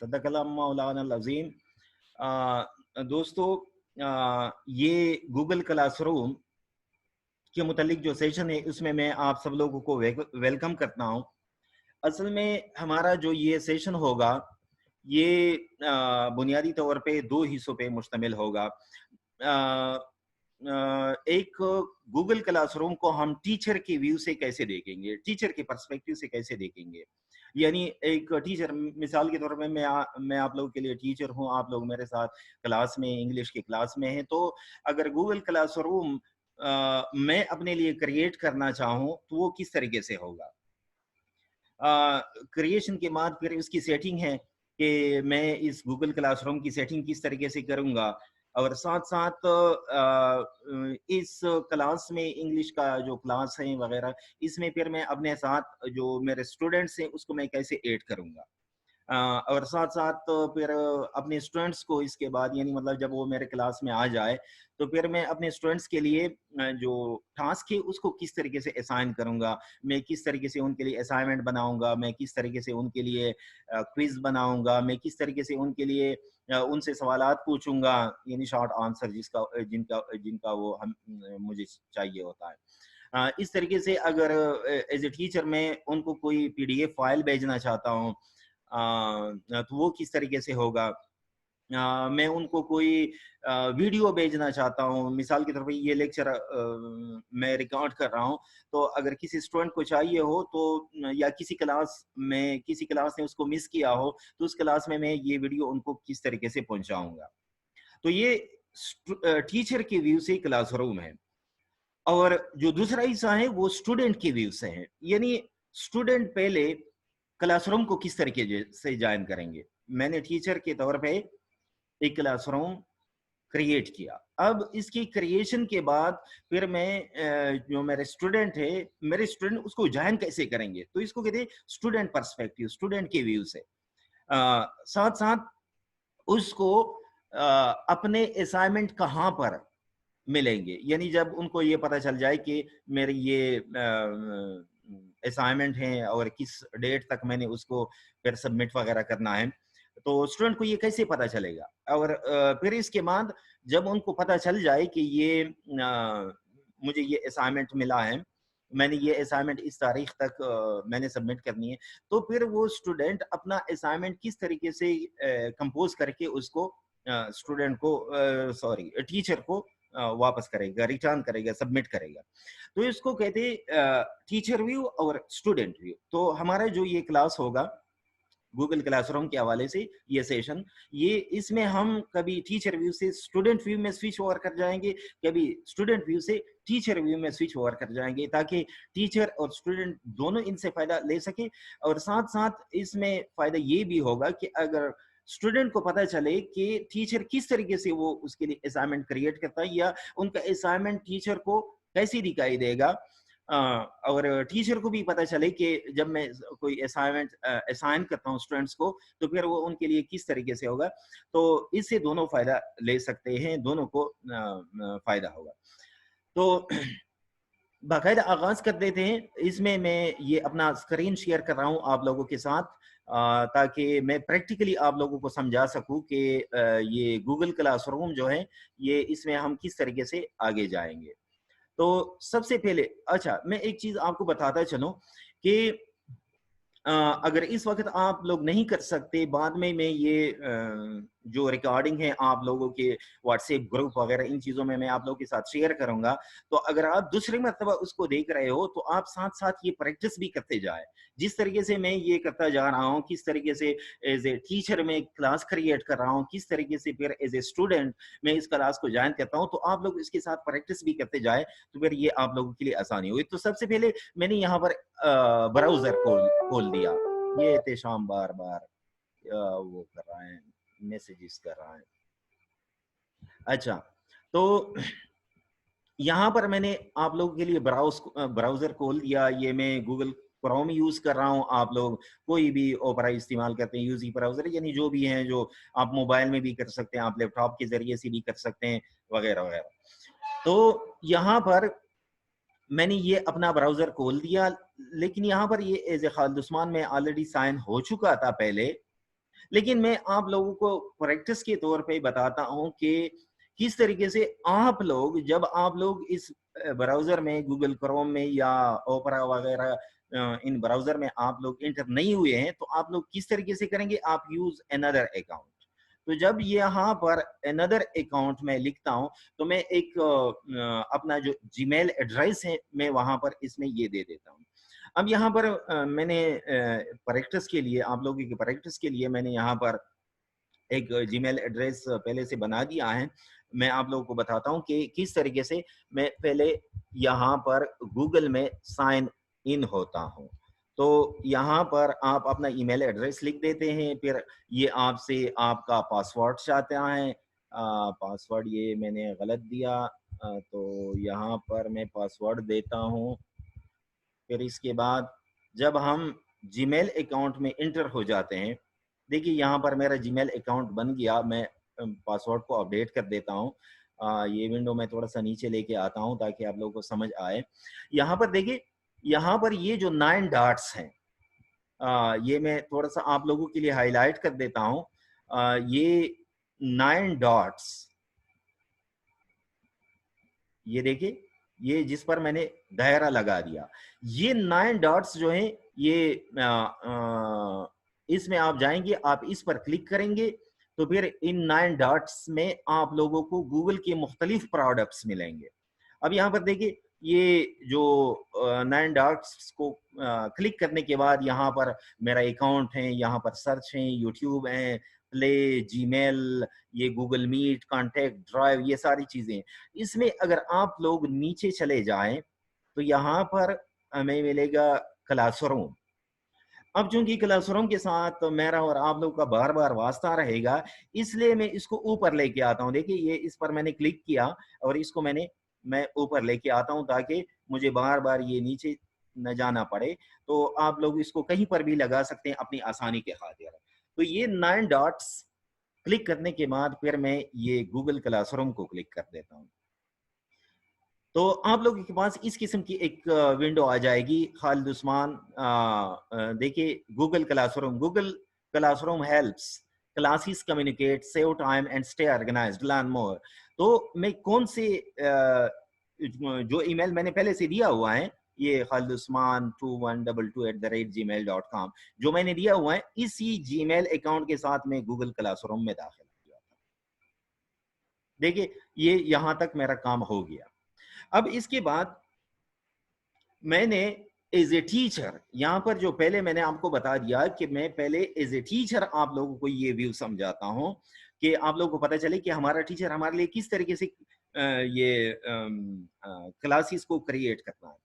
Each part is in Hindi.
सदक़ल्लाहु मौलाना अज़ीम। दोस्तों, ये गूगल क्लासरूम के मुतालिक जो सेशन है उसमें मैं आप सब लोगों को वेलकम करता हूँ। असल में हमारा जो ये सेशन होगा ये बुनियादी तौर पे 2 हिस्सों पे मुश्तमिल होगा। एक गूगल क्लासरूम को हम टीचर के व्यू से कैसे देखेंगे, टीचर के पर्सपेक्टिव से कैसे देखेंगे। यानी एक टीचर, मिसाल के तौर पे मैं आप लोगों के लिए टीचर हूँ, आप लोग मेरे साथ क्लास में इंग्लिश की क्लास में हैं, तो अगर गूगल क्लासरूम मैं अपने लिए क्रिएट करना चाहूँ तो वो किस तरीके से होगा। क्रिएशन के बाद फिर उसकी सेटिंग है कि मैं इस गूगल क्लासरूम की सेटिंग किस तरीके से करूँगा, और साथ-साथ इस क्लास में इंग्लिश का जो क्लास है वगैरह, इसमें फिर मैं अपने साथ जो मेरे स्टूडेंट्स हैं उसको मैं कैसे ऐड करूँगा। और साथ-साथ फिर अपने स्टूडेंट्स को इसके बाद, यानी मतलब जब वो मेरे क्लास में आ जाए, तो फिर मैं अपने स्टूडेंट्स के लिए जो टास्क है उसको किस तरीके से असाइन करूँगा, मैं किस तरीके से उनके लिए असाइनमेंट बनाऊँगा, मैं किस तरीके से उनके लिए क्विज़ बनाऊँगा, मैं किस तरीके से उनके लिए उनसे सवालात पूछूँगा, यानी शॉर्ट आंसर जिनका जिनका वो मुझे चाहिए होता है। इस तरीके से अगर एज़ ए टीचर मैं उनको कोई पीडीएफ फाइल भेजना चाहता हूँ, तो वो किस तरीके से होगा। मैं उनको कोई वीडियो भेजना चाहता हूँ, मिसाल के तौर पे ये लेक्चर मैं रिकॉर्ड कर रहा हूँ, तो अगर किसी स्टूडेंट को चाहिए हो तो या किसी क्लास ने उसको मिस किया हो, तो उस क्लास में मैं ये वीडियो उनको किस तरीके से पहुँचाऊँगा। तो ये टीचर के व्यू से क्लासरूम है। और जो दूसरा हिस्सा है वो स्टूडेंट के व्यू से है, यानी स्टूडेंट पहले क्लासरूम को किस तरीके से ज्वाइन करेंगे। मैंने टीचर के तौर पे एक क्लासरूम क्रिएट किया। अब इसकी क्रिएशन के बाद फिर मैं जो मेरे स्टूडेंट उसको ज्वाइन कैसे करेंगे, तो इसको कहते हैं स्टूडेंट पर्सपेक्टिव, स्टूडेंट के व्यू से। साथ साथ उसको अपने असाइनमेंट कहाँ पर मिलेंगे, यानी जब उनको ये पता चल जाए कि मेरे ये असाइनमेंट हैं और किस डेट तक मैंने उसको फिर सबमिट वगैरह करना है, तो स्टूडेंट को ये कैसे पता चलेगा। और फिर इसके बाद जब उनको पता चल जाए कि मुझे ये असाइनमेंट मिला है, मैंने ये असाइनमेंट इस तारीख तक मैंने सबमिट करनी है, तो फिर वो स्टूडेंट अपना असाइनमेंट किस तरीके से कंपोज करके उसको स्टूडेंट को सॉरी टीचर को वापस करेगा, रिटर्न करेगा, सबमिट करेगा। तो इसको कहते हैं टीचर व्यू और स्टूडेंट व्यू। तो हमारा जो ये क्लास होगा गूगल क्लासरूम के हवाले से, ये सेशन, ये इसमें हम कभी टीचर व्यू से स्टूडेंट व्यू में स्विच ओवर कर जाएंगे, कभी स्टूडेंट व्यू से टीचर व्यू में स्विच ओवर कर जाएंगे, ताकि टीचर और स्टूडेंट दोनों इनसे फायदा ले सके। और साथ साथ इसमें फायदा ये भी होगा कि अगर स्टूडेंट को पता चले कि टीचर किस तरीके से वो उसके लिए असाइनमेंट क्रिएट करता है, या उनका असाइनमेंट टीचर को कैसे दिखाई देगा। अ, और टीचर को भी पता चले कि जब मैं कोई असाइनमेंट असाइन करता हूँ स्टूडेंट्स को, तो फिर वो उनके लिए किस तरीके से होगा। तो इससे दोनों फ़ायदा ले सकते हैं, दोनों को फ़ायदा होगा। तो बाकायदा आगाज़ कर देते हैं। इसमें मैं ये अपना स्क्रीन शेयर कर रहा हूँ आप लोगों के साथ, ताकि मैं प्रैक्टिकली आप लोगों को समझा सकूँ कि ये गूगल क्लासरूम जो है, ये इसमें हम किस तरीके से आगे जाएँगे। तो सबसे पहले अच्छा, मैं एक चीज़ आपको बताता चलूँ कि अ, अगर इस वक़्त आप लोग नहीं कर सकते, बाद में मैं ये जो रिकॉर्डिंग है आप लोगों के व्हाट्सएप ग्रुप वगैरह, इन चीज़ों में मैं आप लोगों के साथ शेयर करूँगा। तो अगर आप दूसरी मर्तबा उसको देख रहे हो, तो आप साथ-साथ ये प्रैक्टिस भी करते जाएँ। जिस तरीके से मैं ये करता जा रहा हूँ, किस तरीके से एज़ ए टीचर मैं क्लास क्रिएट कर रहा हूँ, किस तरीके से फिर एज़ ए स्टूडेंट मैं इस क्लास को जॉइन करता हूँ, तो आप लोग इसके साथ प्रैक्टिस भी करते जाएँ, तो फिर ये आप लोगों के लिए आसानी होगी। तो सबसे पहले मैंने यहाँ पर ब्राउज़र खोल खोल दिया। ये एहतेशाम बार-बार वो कर रहा है, मैसेजेस कर रहा है। अच्छा, तो यहाँ पर मैंने आप लोगों के लिए ब्राउज़र खोल दिया। ये मैं गूगल क्रोम यूज़ कर रहा हूँ। आप लोग कोई भी ओपेरा इस्तेमाल करते हैं, यूज़ी ब्राउज़र, यानी जो भी हैं, जो आप मोबाइल में भी कर सकते हैं, आप लैपटॉप के ज़रिए से भी कर सकते हैं, वगैरह-वगैरह। तो यहाँ पर मैंने ये अपना ब्राउज़र खोल दिया, लेकिन यहाँ पर ये एज़ ए खालिद उस्मान मैं ऑलरेडी साइन हो चुका था पहले। लेकिन मैं आप लोगों को प्रैक्टिस के तौर पे बताता हूँ कि किस तरीके से आप लोग, जब आप लोग इस ब्राउज़र में, गूगल क्रोम में या ओपेरा वगैरह इन ब्राउज़र में आप लोग एंटर नहीं हुए हैं, तो आप लोग किस तरीके से करेंगे? आप यूज़ अनदर अकाउंट। तो जब यहाँ पर अनदर अकाउंट मैं लिखता हूँ, तो मैं एक अपना जो जीमेल एड्रेस है, मैं वहाँ पर इसमें ये दे देता हूँ। अब यहाँ पर मैंने प्रैक्टिस के लिए, आप लोगों की प्रैक्टिस के लिए मैंने यहाँ पर एक जीमेल एड्रेस पहले से बना दिया है। मैं आप लोगों को बताता हूँ कि किस तरीके से मैं पहले यहाँ पर गूगल में साइन इन होता हूँ। तो यहाँ पर आप अपना ईमेल एड्रेस लिख देते हैं, फिर ये आपसे आपका पासवर्ड चाहता है। पासवर्ड ये मैंने गलत दिया, तो यहाँ पर मैं पासवर्ड देता हूँ। फिर इसके बाद जब हम जीमेल अकाउंट में एंटर हो जाते हैं, देखिए यहाँ पर मेरा जीमेल अकाउंट बन गया। मैं पासवर्ड को अपडेट कर देता हूँ। ये विंडो मैं थोड़ा-सा नीचे लेके आता हूँ ताकि आप लोगों को समझ आए। यहाँ पर देखिए, यहाँ पर ये जो 9 डॉट्स हैं, ये मैं थोड़ा-सा आप लोगों के लिए हाइलाइट कर देता हूँ। ये 9 डॉट्स, ये देखिए, ये जिस पर मैंने दायरा लगा दिया, ये 9 डॉट्स जो हैं, ये इसमें आप जाएँगे, आप इस पर क्लिक करेंगे, तो फिर इन 9 डॉट्स में आप लोगों को गूगल के मुख्तलिफ प्रोडक्ट्स मिलेंगे। अब यहाँ पर देखिए, ये जो 9 डॉट्स को क्लिक करने के बाद यहाँ पर मेरा अकाउंट है, यहाँ पर सर्च है, यूट्यूब है, प्ले, जीमेल, ये गूगल मीट, कॉन्टैक्ट, ड्राइव, ये सारी चीज़ें हैं। इसमें अगर आप लोग नीचे चले जाएँ, तो यहाँ पर हमें मिलेगा क्लासरूम। अब चूँकि क्लासरूम के साथ मेरा और आप लोग का बार-बार वास्ता रहेगा, इसलिए मैं इसको ऊपर लेके आता हूँ। देखिए, ये इस पर मैंने क्लिक किया और इसको मैं ऊपर लेके आता हूँ ताकि मुझे बार-बार ये नीचे न जाना पड़े। तो आप लोग इसको कहीं पर भी लगा सकते हैं अपनी आसानी के खातिर। तो ये 9 डॉट्स क्लिक करने के बाद फिर मैं ये गूगल क्लासरूम को क्लिक कर देता हूँ। तो आप लोगों के पास इस किस्म की एक विंडो आ जाएगी। खालिद उस्मान, देखिए, Google classroom helps classes communicate, save time and stay organised, learn more. तो मैं कौन से जो ईमेल मैंने पहले से दिया हुआ है, ये खालिद उस्मान 2122@gmail.com, जो मैंने दिया हुआ है, इसी जीमेल अकाउंट के साथ मैं गूगल क्लासरूम में दाखिल किया था। देखिए, ये यहाँ तक मेरा काम हो गया। अब इसके बाद मैंने एज़ ए टीचर, यहाँ पर जो पहले मैंने आपको बता दिया कि मैं पहले एज़ ए टीचर आप लोगों को ये व्यू समझाता हूँ कि आप लोगों को पता चले कि हमारा टीचर हमारे लिए किस तरीके से ये क्लासेस को क्रिएट करता है।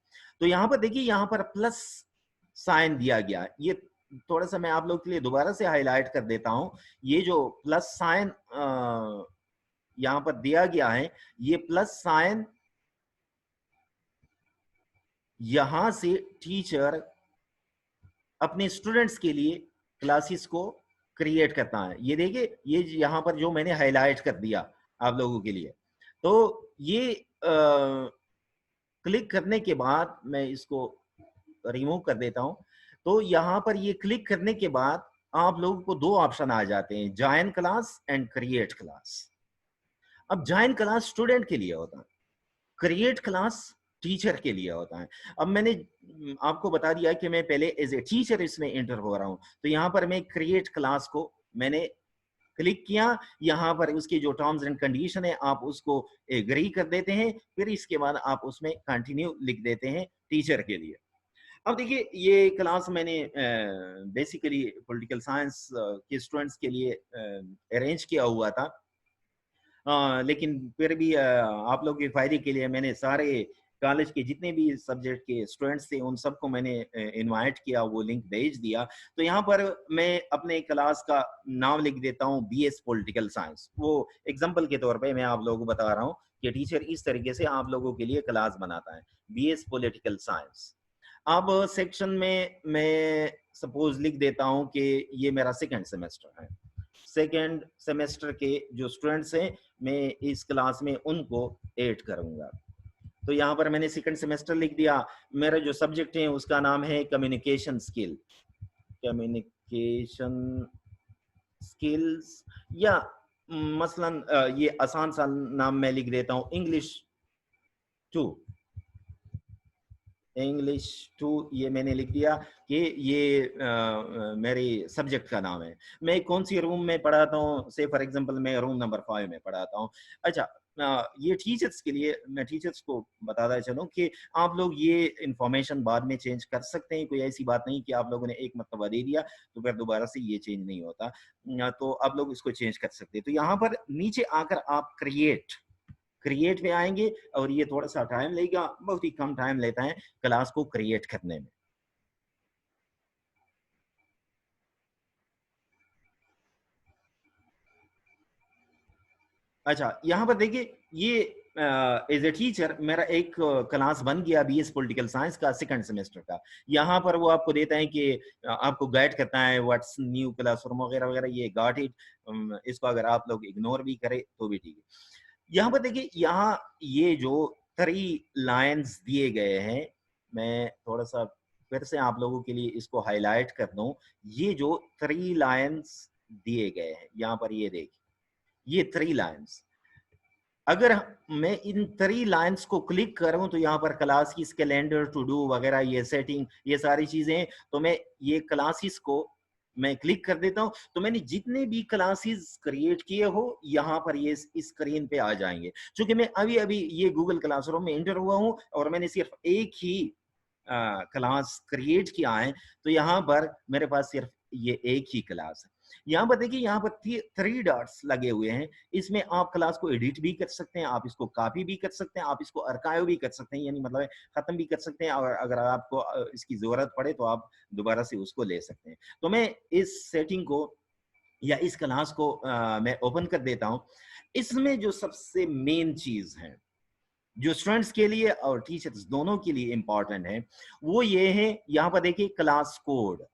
तो यहाँ पर देखिए, यहाँ पर प्लस साइन दिया गया है। ये थोड़ा-सा मैं आप लोगों के लिए दोबारा से हाइलाइट कर देता हूँ। ये जो प्लस साइन यहाँ पर दिया गया है, ये प्लस साइन यहाँ से टीचर अपने स्टूडेंट्स के लिए क्लासेस को क्रिएट करता है। ये देखिए, ये यहाँ पर जो मैंने हाइलाइट कर दिया आप लोगों के लिए। तो ये क्लिक करने के बाद मैं इसको रिमूव कर देता हूँ। तो यहाँ पर ये क्लिक करने के बाद आप लोगों को 2 ऑप्शन आ जाते हैं, join class and create class. अब जॉइन क्लास स्टूडेंट के लिए होता है। क्रिएट क्लास टीचर के लिए होता है। अब मैंने आपको बता दिया कि मैं पहले एज़ ए टीचर इसमें एंटर हो रहा हूँ। तो यहाँ पर मैं क्रिएट क्लास को मैंने क्लिक किया, यहाँ पर उसकी जो टर्म्स एंड कंडीशन है आप उसको एग्री कर देते हैं, फिर इसके बाद आप उसमें कंटिन्यू लिख देते हैं टीचर के लिए। अब देखिए, ये क्लास मैंने बेसिकली पॉलिटिकल साइंस के स्टूडेंट्स के लिए अरेंज किया हुआ था। लेकिन फिर भी आप लोगों के फ़ायदे के लिए मैंने सारे कॉलेज के जितने भी सब्जेक्ट के स्टूडेंट्स थे, उन सबको मैंने इनवाइट किया, वो लिंक भेज दिया। तो यहाँ पर मैं अपने क्लास का नाम लिख देता हूँ, बीएस पॉलिटिकल साइंस। वो एग्ज़ाम्पल के तौर पे मैं आप लोगों को बता रहा हूँ कि टीचर इस तरीके से आप लोगों के लिए क्लास बनाता है, बीएस पॉलिटिकल साइंस। अब सेक्शन में मैं सपोज़ लिख देता हूँ कि ये मेरा सेकंड सेमेस्टर है। सेकंड सेमेस्टर के जो स्टूडेंट्स हैं, मैं इस क्लास में उनको ऐड करूँगा। तो यहाँ पर मैंने सेकंड सेमेस्टर लिख दिया। मेरा जो सब्जेक्ट है उसका नाम है कम्युनिकेशन स्किल, कम्युनिकेशन स्किल्स, या मसलन ये आसान सा नाम मैं लिख देता हूँ, इंग्लिश 2। इंग्लिश 2 ये मैंने लिख दिया कि ये मेरी सब्जेक्ट का नाम है। मैं कौन सी रूम में पढ़ाता हूँ, से फॉर एग्जांपल मैं रूम नंबर 5 में पढ़ाता हूँ। अच्छा, ये टीचर्स के लिए मैं टीचर्स को बताता चलूँ कि आप लोग ये इन्फॉर्मेशन बाद में चेंज कर सकते हैं। कोई ऐसी बात नहीं कि आप लोगों ने एक मर्तबा दे दिया तो फिर दोबारा से ये चेंज नहीं होता। तो आप लोग इसको चेंज कर सकते हैं। तो यहाँ पर नीचे आकर आप क्रिएट पे आएंगे और ये थोड़ा सा टाइम लेगा, बहुत ही कम टाइम लेता है क्लास को क्रिएट करने में। अच्छा, यहाँ पर देखिए ये एज ए टीचर मेरा एक क्लास बन गया बीएस पॉलिटिकल साइंस का सेकंड सेमेस्टर का। यहाँ पर वो आपको देता है कि आपको गाइड करता है व्हाट्स न्यू क्लासरूम वगैरह वगैरह, ये गॉट इट। इसको अगर आप लोग इग्नोर भी करें तो भी ठीक है। यहाँ पर देखिए, यहाँ ये जो 3 लाइन्स दिए गए हैं, मैं थोड़ा सा फिर से आप लोगों के लिए इसको हाईलाइट कर दूं। ये जो 3 लाइन्स दिए गए हैं यहाँ पर, ये देखिए ये 3 लाइन्स, अगर मैं इन 3 लाइन्स को क्लिक करूं तो यहाँ पर क्लासेस कैलेंडर टू डू वगैरह ये सेटिंग ये सारी चीजें, तो मैं ये क्लासेस को मैं क्लिक कर देता हूं तो मैंने जितने भी क्लासेस क्रिएट किए हो यहाँ पर ये इस स्क्रीन पे आ जाएंगे। क्योंकि मैं अभी अभी ये गूगल क्लासरूम में एंटर हुआ हूं और मैंने सिर्फ एक ही क्लास क्रिएट किया है, तो यहाँ पर मेरे पास सिर्फ ये एक ही क्लास है। यहाँ पर देखिए, यहाँ पर 3 डॉट्स लगे हुए हैं। इसमें आप क्लास को एडिट भी कर सकते हैं, आप इसको कॉपी भी कर सकते हैं, आप इसको आर्काइव भी कर सकते हैं, यानी मतलब खत्म भी कर सकते हैं, और अगर आपको इसकी जरूरत पड़े तो आप दोबारा से उसको ले सकते हैं। तो मैं इस सेटिंग को या इस क्लास को मैं ओपन कर देता हूं। इसमें जो सबसे मेन चीज है जो स्टूडेंट्स के लिए और टीचर्स दोनों के लिए इंपॉर्टेंट है, वो ये है, यहाँ पर देखिए क्लास कोड।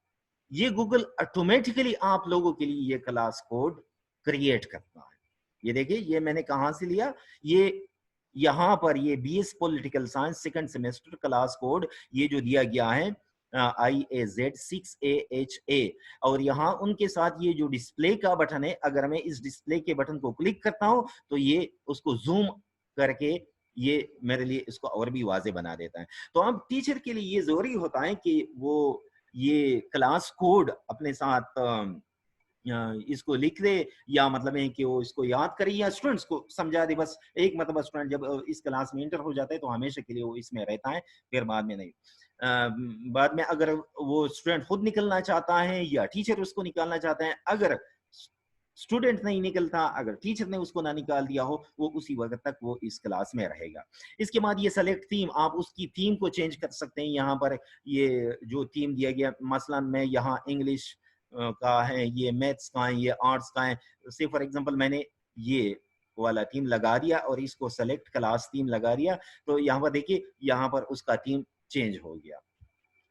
ये गूगल ऑटोमेटिकली आप लोगों के लिए ये क्लास कोड क्रिएट करता है। ये देखिए, ये मैंने कहां से लिया, ये यहां पर ये BS political science second semester class code ये जो दिया गया है IAZ6AHA, और यहाँ उनके साथ ये जो डिस्प्ले का बटन है, अगर मैं इस डिस्प्ले के बटन को क्लिक करता हूं तो ये उसको जूम करके ये मेरे लिए इसको और भी वाजे बना देता है। तो अब टीचर के लिए ये जरूरी होता है कि वो ये क्लास कोड अपने साथ इसको लिख दे, या मतलब है कि वो इसको याद करे या स्टूडेंट्स को समझा दे। बस एक मतलब स्टूडेंट जब इस क्लास में इंटर हो जाता है तो हमेशा के लिए वो इसमें रहता है, फिर बाद में नहीं। बाद में अगर वो स्टूडेंट खुद निकलना चाहता है या टीचर उसको निकालना चाहता है, अगर स्टूडेंट नहीं निकलता, अगर टीचर ने उसको ना निकाल दिया हो, वो उसी वक्त तक वो इस क्लास में रहेगा। इसके बाद ये सेलेक्ट थीम, आप उसकी थीम को चेंज कर सकते हैं। यहाँ पर ये जो थीम दिया गया, मसलन मैं यहाँ इंग्लिश का है, ये मैथ्स का है, ये आर्ट्स का है, से फॉर एग्जांपल मैंने ये वाला थीम लगा दिया और इसको सेलेक्ट क्लास थीम लगा दिया, तो यहाँ पर देखिए यहाँ पर उसका थीम चेंज हो गया।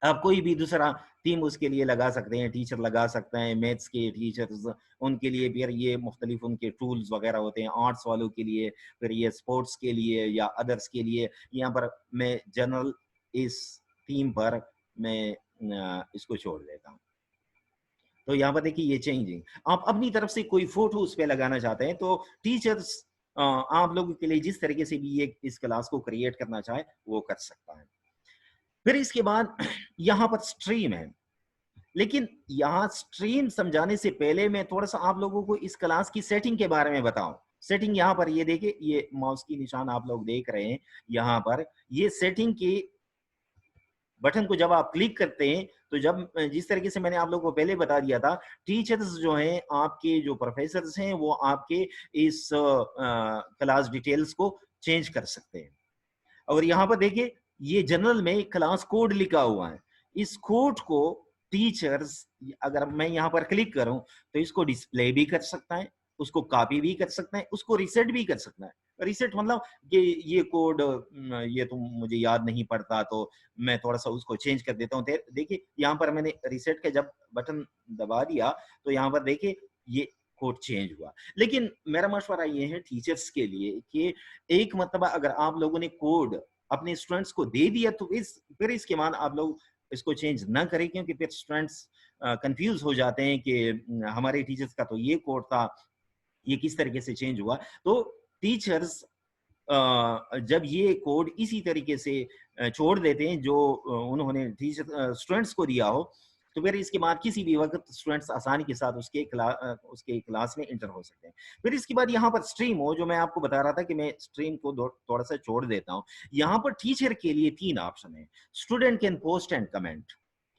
आप कोई भी दूसरा थीम उसके लिए लगा सकते हैं, टीचर लगा सकते हैं, मैथ्स के टीचर्स उनके लिए फिर ये मुख्तलिफ उनके टूल्स वगैरह होते हैं, आर्ट्स वालों के लिए फिर ये स्पोर्ट्स के लिए या अदर्स के लिए। यहाँ पर मैं जनरल इस थीम पर मैं इसको छोड़ देता हूँ। तो यहाँ पर देखिए ये चेंजिंग, आप अपनी तरफ से कोई फोटो उस पर लगाना चाहते हैं तो टीचर्स आप लोगों के लिए जिस तरीके से भी ये इस क्लास को क्रिएट करना चाहे वो कर सकता है। फिर इसके बाद यहाँ पर स्ट्रीम है, लेकिन यहाँ स्ट्रीम समझाने से पहले मैं थोड़ा सा आप लोगों को इस क्लास की सेटिंग के बारे में बताऊं। सेटिंग यहाँ पर ये देखिए, ये माउस की निशान आप लोग देख रहे हैं, यहाँ पर ये सेटिंग की बटन को जब आप क्लिक करते हैं तो जब जिस तरीके से मैंने आप लोगों को पहले बता दिया था, टीचर्स जो हैं आपके जो प्रोफेसर्स हैं वो आपके इस क्लास डिटेल्स को चेंज कर सकते हैं। और यहाँ पर देखिए ये जनरल में क्लास कोड लिखा हुआ है, इस कोड को टीचर्स, अगर मैं यहाँ पर क्लिक करूं तो इसको डिस्प्ले भी कर सकता है, उसको कॉपी भी कर सकता है, उसको रिसेट भी कर सकता है। रिसेट मतलब कि ये कोड ये तो मुझे याद नहीं पड़ता तो मैं थोड़ा सा उसको चेंज कर देता हूँ। देखिए यहाँ पर मैंने रिसेट का जब बटन दबा दिया तो यहाँ पर देखिए ये कोड चेंज हुआ। लेकिन मेरा मशवरा ये है टीचर्स के लिए कि एक मतलब अगर आप लोगों ने कोड अपने स्टूडेंट्स को दे दिया तो फिर इसके बाद आप लोग इसको चेंज ना करें, क्योंकि फिर स्टूडेंट्स कंफ्यूज हो जाते हैं कि हमारे टीचर्स का तो ये कोड था, ये किस तरीके से चेंज हुआ। तो टीचर्स जब ये कोड इसी तरीके से छोड़ देते हैं जो उन्होंने टीचर स्टूडेंट्स को दिया हो, तो फिर इसके बाद किसी भी वक़्त स्टूडेंट्स आसानी के साथ उसके क्लास में एंटर हो सकते हैं। फिर इसके बाद यहाँ पर स्ट्रीम हो, जो मैं आपको बता रहा था कि मैं स्ट्रीम को थोड़ा-सा छोड़ देता हूँ। यहाँ पर टीचर के लिए 3 ऑप्शन है। Student can post and comment.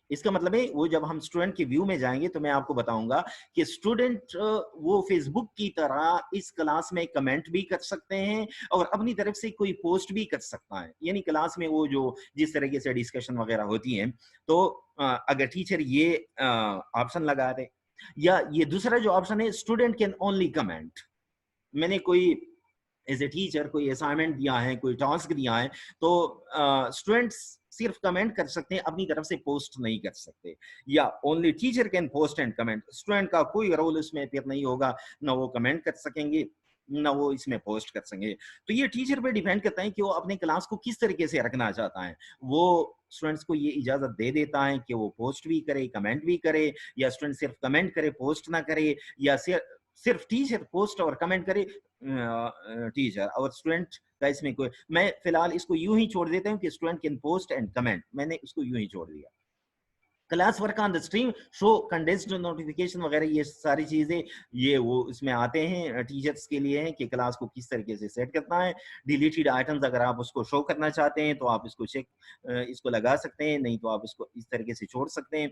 इसका मतलब है वो जब हम स्टूडेंट के व्यू में जाएंगे तो मैं आपको बताऊंगा कि स्टूडेंट वो फेसबुक की तरह इस क्लास में कमेंट भी कर सकते हैं और अपनी तरफ से कोई पोस्ट भी कर सकता है। यानी क्लास में वो जो जिस तरीके से डिस्कशन वगैरह होती है, तो अगर टीचर ये ऑप्शन लगा दे, या ये दूसरा जो ऑप्शन है स्टूडेंट कैन ओनली कमेंट। मैंने कोई एज ए टीचर कोई असाइनमेंट दिया है, कोई टास्क दिया है, तो स्टूडेंट्स सिर्फ कमेंट कर सकते हैं, अपनी तरफ से पोस्ट नहीं कर सकते। या only teacher can post and comment, student का कोई रोल इसमें फिर नहीं होगा, ना वो कमेंट कर सकेंगे ना वो इसमें पोस्ट कर सकेंगे। तो ये टीचर पे डिपेंड करता है कि वो अपने क्लास को किस तरीके से रखना चाहता है। वो स्टूडेंट्स को ये इजाजत दे देता है कि वो पोस्ट भी करे, कमेंट भी करे, या स्टूडेंट सिर्फ कमेंट करे, पोस्ट ना करे, या सिर्फ टीचर पोस्ट और कमेंट करे टीचर और स्टूडेंट का इसमें कोई। मैं फिलहाल इसको यूं ही छोड़ देता हूं कि student can post and comment, मैंने इसको यूं ही छोड़ दिया। Class work on the stream, show condensed notification वगैरह, ये सारी चीजें ये वो इसमें आते हैं, टीचर्स के लिए हैं कि क्लास को किस तरीके से सेट करना है। डिलीटेड आइटम्स अगर आप उसको शो करना चाहते हैं तो आप इसको इसको लगा सकते हैं, नहीं तो आप इसको इस तरीके से छोड़ सकते हैं।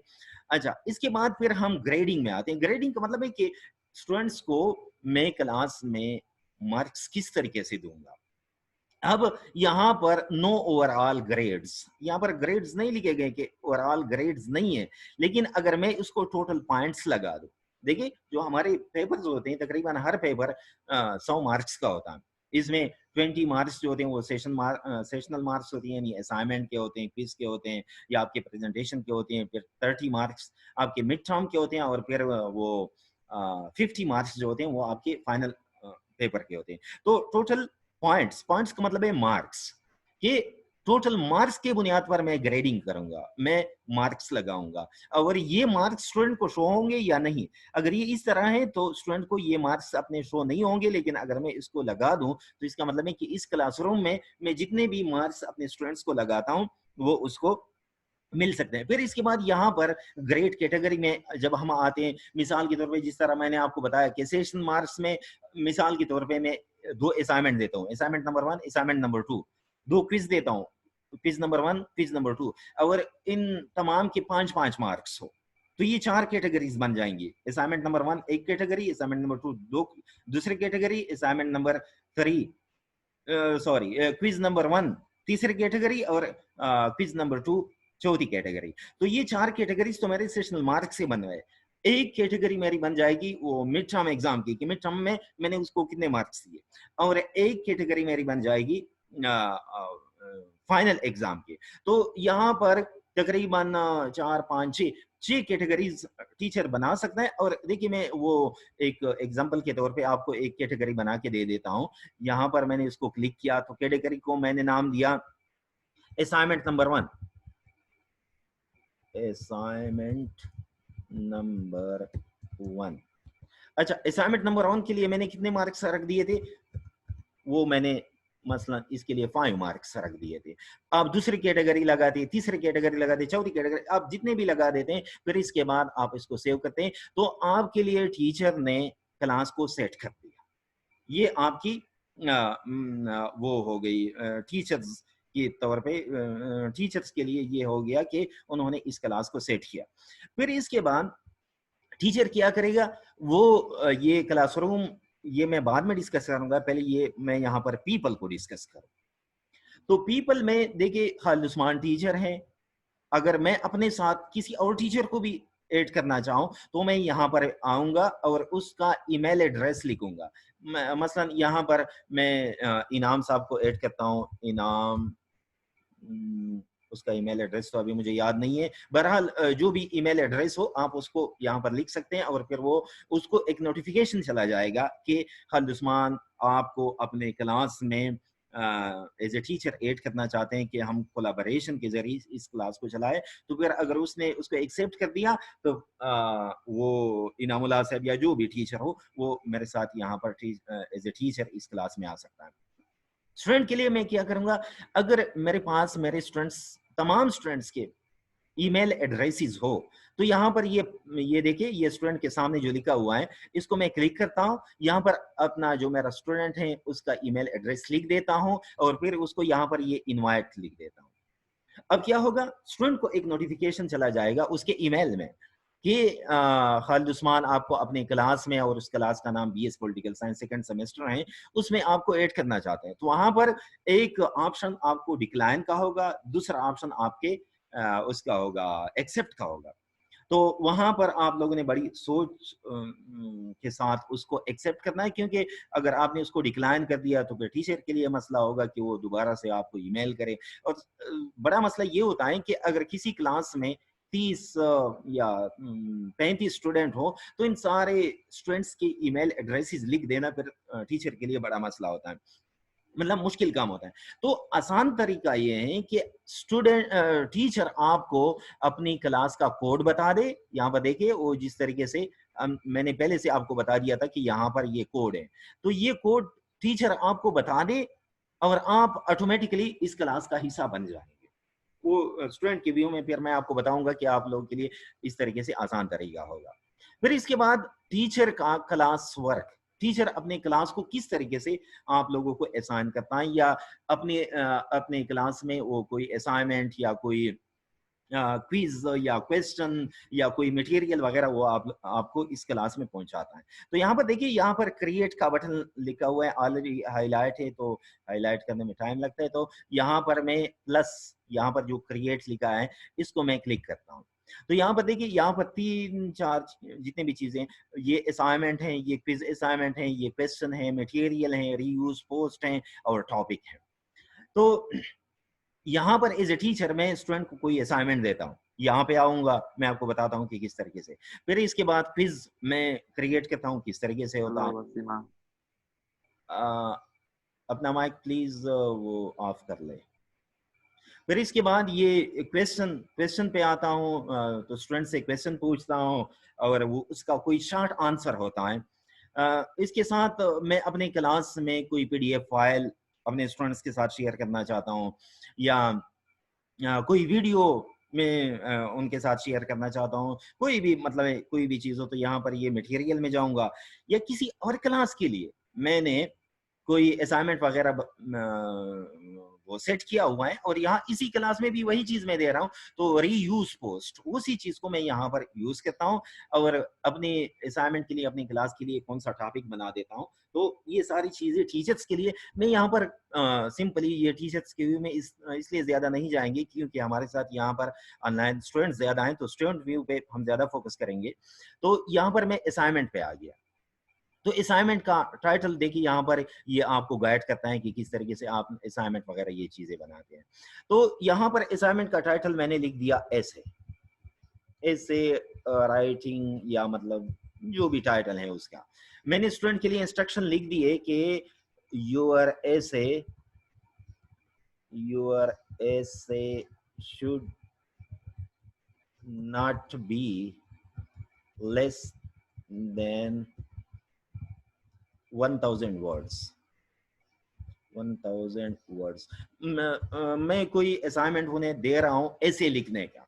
अच्छा, इसके बाद फिर हम ग्रेडिंग में आते हैं। ग्रेडिंग का मतलब है कि स्टूडेंट्स को मैं क्लास में मार्क्स किस तरीके से दूंगा। अब यहां पर नो ओवरऑल ग्रेड्स, यहां पर ग्रेड्स नहीं लिखे गए कि ओवरऑल ग्रेड्स नहीं है, लेकिन अगर मैं इसको टोटल पॉइंट्स लगा दूं, देखिए जो हमारे पेपर्स होते हैं तकरीबन हर पेपर 100 मार्क्स का होता है। इसमें 20 मार्क्स जो होते हैं वो सेशनल मार्क्स होती हैं, यानी असाइनमेंट के होते हैं, क्विज के होते हैं, या आपके प्रेजेंटेशन के होते हैं। फिर 30 मार्क्स आपके मिड टर्म के होते हैं, और फिर वो 50 मार्क्स जो होते हैं वो आपके फाइनल पेपर के होते हैं। तो टोटल पॉइंट्स, पॉइंट्स का मतलब है मार्क्स, कि टोटल मार्क्स के बुनियाद पर मैं ग्रेडिंग करूंगा, मैं मार्क्स लगाऊंगा, और ये मार्क्स स्टूडेंट को शो होंगे या नहीं। अगर ये इस तरह है तो स्टूडेंट को ये मार्क्स अपने शो नहीं होंगे, लेकिन अगर मैं इसको लगा दूं तो इसका मतलब है कि इस क्लासरूम में मैं जितने भी मार्क्स अपने स्टूडेंट्स को लगाता हूं वो उसको मिल सकते हैं। फिर इसके बाद यहाँ पर ग्रेड कैटेगरी में जब हम आते हैं, मिसाल के तौर पे जिस तरह मैंने आपको बताया कि सेशन मार्क्स में मिसाल के तौर पे मैं 2 असाइनमेंट देता हूँ, assignment number 1, assignment number 2, 2 quiz देता हूँ, क्विज नंबर 1, क्विज नंबर 2, और इन तमाम के 5-5 मार्क्स हो, तो ये 4 कैटेगरीज बन जाएंगी। असाइनमेंट नंबर 1 एक कैटेगरी, असाइनमेंट नंबर 2 दो दूसरी category, assignment number 3 quiz number 1 तीसरी कैटेगरी, और क्विज नंबर 2 चौथी कैटेगरी। तो ये 4 कैटेगरीज तो मेरे सेशनल मार्क से बन रहे। एक कैटेगरी मेरी बन जाएगी वो मिड टर्म एग्जाम की, कि मिड टर्म में मैंने उसको कितने मार्क्स दिए, और एक कैटेगरी मेरी बन जाएगी फाइनल एग्जाम की। तो यहाँ पर तकरीबन 4-5-6 कैटेगरीज टीचर बना सकता है। और देखिए मैं वो एक एग्जांपल के तौर पे आपको एक कैटेगरी बना के दे देता हूँ। यहाँ पर मैंने इसको क्लिक किया तो कैटेगरी को मैंने नाम दिया असाइनमेंट नंबर 1, असाइनमेंट नंबर 1। अच्छा, असाइनमेंट नंबर 1 के लिए मैंने कितने मार्क्स रख दिए थे, वो मैंने मसलन इसके लिए 5 मार्क्स रख दिए थे। आप दूसरी कैटेगरी लगाते, तीसरी कैटेगरी लगाते, चौथी कैटेगरी, आप जितने भी लगा देते हैं, फिर इसके बाद आप इसको सेव करते हैं, तो आपके लिए टीचर ने क्लास को सेट कर दिया। ये आपकी वो हो गई टीचर्स के तौर पे, टीचर्स के लिए ये हो गया कि उन्होंने इस क्लास को सेट किया। फिर इसके बाद टीचर क्या करेगा, वो ये क्लासरूम ये मैं बाद में डिस्कस करूंगा, पहले ये मैं यहाँ पर पीपल को डिस्कस करूँ। तो पीपल में देखिए खालिद उस्मान टीचर है, अगर मैं अपने साथ किसी और टीचर को भी ऐड करना चाहूँ तो मैं यहाँ पर आऊंगा और उसका ईमेल एड्रेस लिखूंगा। मसलन यहाँ पर मैं इनाम साहब को ऐड करता हूँ, इनाम, उसका ईमेल एड्रेस तो अभी मुझे याद नहीं है। बहरहाल जो भी ईमेल एड्रेस हो आप उसको यहाँ पर लिख सकते हैं, और फिर वो उसको एक नोटिफिकेशन चला जाएगा कि खालिद उस्मान आपको अपने क्लास में एज ए टीचर ऐड करना चाहते हैं कि हम कोलैबोरेशन के जरिए इस क्लास को चलाएं, तो फिर अगर उसने उसको एक्सेप्ट कर दिया तो वो इनामुल्लाह साहब या जो भी टीचर हो वो मेरे साथ यहाँ पर एज ए टीचर इस क्लास में आ सकता है। स्टूडेंट के लिए मैं क्या करूंगा, अगर मेरे पास मेरे स्टूडेंट्स तमाम स्टूडेंट्स के ईमेल एड्रेसेस हो, तो यहाँ पर ये देखिए, ये स्टूडेंट के सामने जो लिखा हुआ है, इसको मैं क्लिक करता हूँ, यहाँ पर अपना जो मेरा स्टूडेंट है उसका ईमेल एड्रेस लिख देता हूँ और फिर उसको यहाँ पर ये इनवाइट लिख देता हूँ। अब क्या होगा, स्टूडेंट को एक नोटिफिकेशन चला जाएगा उसके ईमेल में कि खालिद उस्मान आपको अपने क्लास में, और उस क्लास का नाम BS political science second semester है, उसमें आपको ऐड करना चाहते हैं। तो वहां पर एक ऑप्शन आपको डिक्लाइन का होगा, दूसरा ऑप्शन आपके उसका होगा एक्सेप्ट का होगा। तो वहां पर आप लोगों ने बड़ी सोच के साथ उसको एक्सेप्ट करना है, क्योंकि अगर आपने उसको डिक्लाइन कर दिया तो फिर टीचर के लिए मसला होगा कि वो दोबारा से आपको ईमेल करे। और बड़ा मसला ये होता है कि अगर किसी क्लास में 30 या 35 स्टूडेंट हो, तो इन सारे स्टूडेंट्स के ईमेल एड्रेसेस लिख देना फिर टीचर के लिए बड़ा मसला होता है, मतलब मुश्किल काम होता है। तो आसान तरीका ये है कि स्टूडेंट टीचर आपको अपनी क्लास का कोड बता दे। यहाँ पर देखिए वो जिस तरीके से मैंने पहले से आपको बता दिया था कि यहाँ पर ये कोड है, तो ये कोड टीचर आपको बता दे और आप ऑटोमेटिकली इस क्लास का हिस्सा बन जाएंगे। वो स्टूडेंट के व्यू में फिर मैं आपको बताऊंगा कि आप लोगों के लिए इस तरीके से आसान तरीका होगा। फिर इसके बाद टीचर का क्लास वर्क, टीचर अपने क्लास को किस तरीके से आप लोगों को असाइन करता है, या अपने क्लास में वो कोई असाइनमेंट या कोई क्विज या क्वेश्चन या कोई मटेरियल वगैरह वो आपको इस क्लास में पहुंचाता है। तो यहाँ पर देखिए, यहाँ पर क्रिएट का बटन लिखा हुआ है, ऑलरेडी हाईलाइट है, तो हाईलाइट करने में टाइम लगता है। तो यहाँ पर मैं प्लस, यहाँ पर जो क्रिएट लिखा है इसको मैं क्लिक करता हूँ। तो यहाँ पर देखिए, यहाँ पर 3-4 जितने भी चीजें, ये असाइनमेंट हैं, ये क्विज असाइनमेंट हैं, ये क्वेश्चन है, मटेरियल है, रीयूज पोस्ट हैं और टॉपिक है। तो यहाँ पर एज ए टीचर मैं स्टूडेंट को कोई असाइनमेंट देता हूँ, यहाँ पे आऊंगा, मैं आपको बताता हूँ कि किस तरीके से। फिर इसके बाद क्विज मैं क्रिएट करता हूँ, किस तरीके से होता है। अपना माइक प्लीज वो ऑफ कर ले। फिर इसके बाद ये क्वेश्चन पे आता हूँ, तो स्टूडेंट से क्वेश्चन पूछता हूँ और वो उसका कोई शॉर्ट आंसर होता है। इसके साथ मैं अपने क्लास में कोई पीडीएफ फाइल अपने स्टूडेंट्स के साथ शेयर करना चाहता हूँ, या कोई वीडियो में उनके साथ शेयर करना चाहता हूँ, कोई भी मतलब कोई भी चीज़ हो, तो यहाँ पर ये मटेरियल में जाऊँगा। या किसी और क्लास के लिए मैंने कोई असाइनमेंट वगैरह वो सेट किया हुआ है और यहाँ इसी क्लास में भी वही चीज मैं दे रहा हूँ, तो रीयूज पोस्ट उसी चीज को मैं यहाँ पर यूज करता हूँ और अपने असाइनमेंट के लिए, अपनी क्लास के लिए कौन सा टॉपिक बना देता हूँ। तो ये सारी चीजें टीचर्स के लिए मैं यहाँ पर सिंपली, ये टीचर्स के व्यू में इसलिए ज्यादा नहीं जाएंगे क्योंकि हमारे साथ यहाँ पर ऑनलाइन स्टूडेंट ज्यादा हैं, तो स्टूडेंट व्यू पे हम ज्यादा फोकस करेंगे। तो यहाँ पर मैं असाइनमेंट पे आ गया। तो असाइनमेंट का टाइटल देखिए, यहाँ पर ये आपको गाइड करता है कि किस तरीके से आप असाइनमेंट वगैरह ये चीजें बनाते हैं। तो यहाँ पर असाइनमेंट का टाइटल मैंने लिख दिया ऐसे, ऐसे राइटिंग, या मतलब जो भी टाइटल है उसका। मैंने स्टूडेंट के लिए इंस्ट्रक्शन लिख दिए कि your essay should not be less than 1000 words। 1000 words. मैं कोई असाइनमेंट उन्हें दे रहा हूँ ऐसे लिखने का,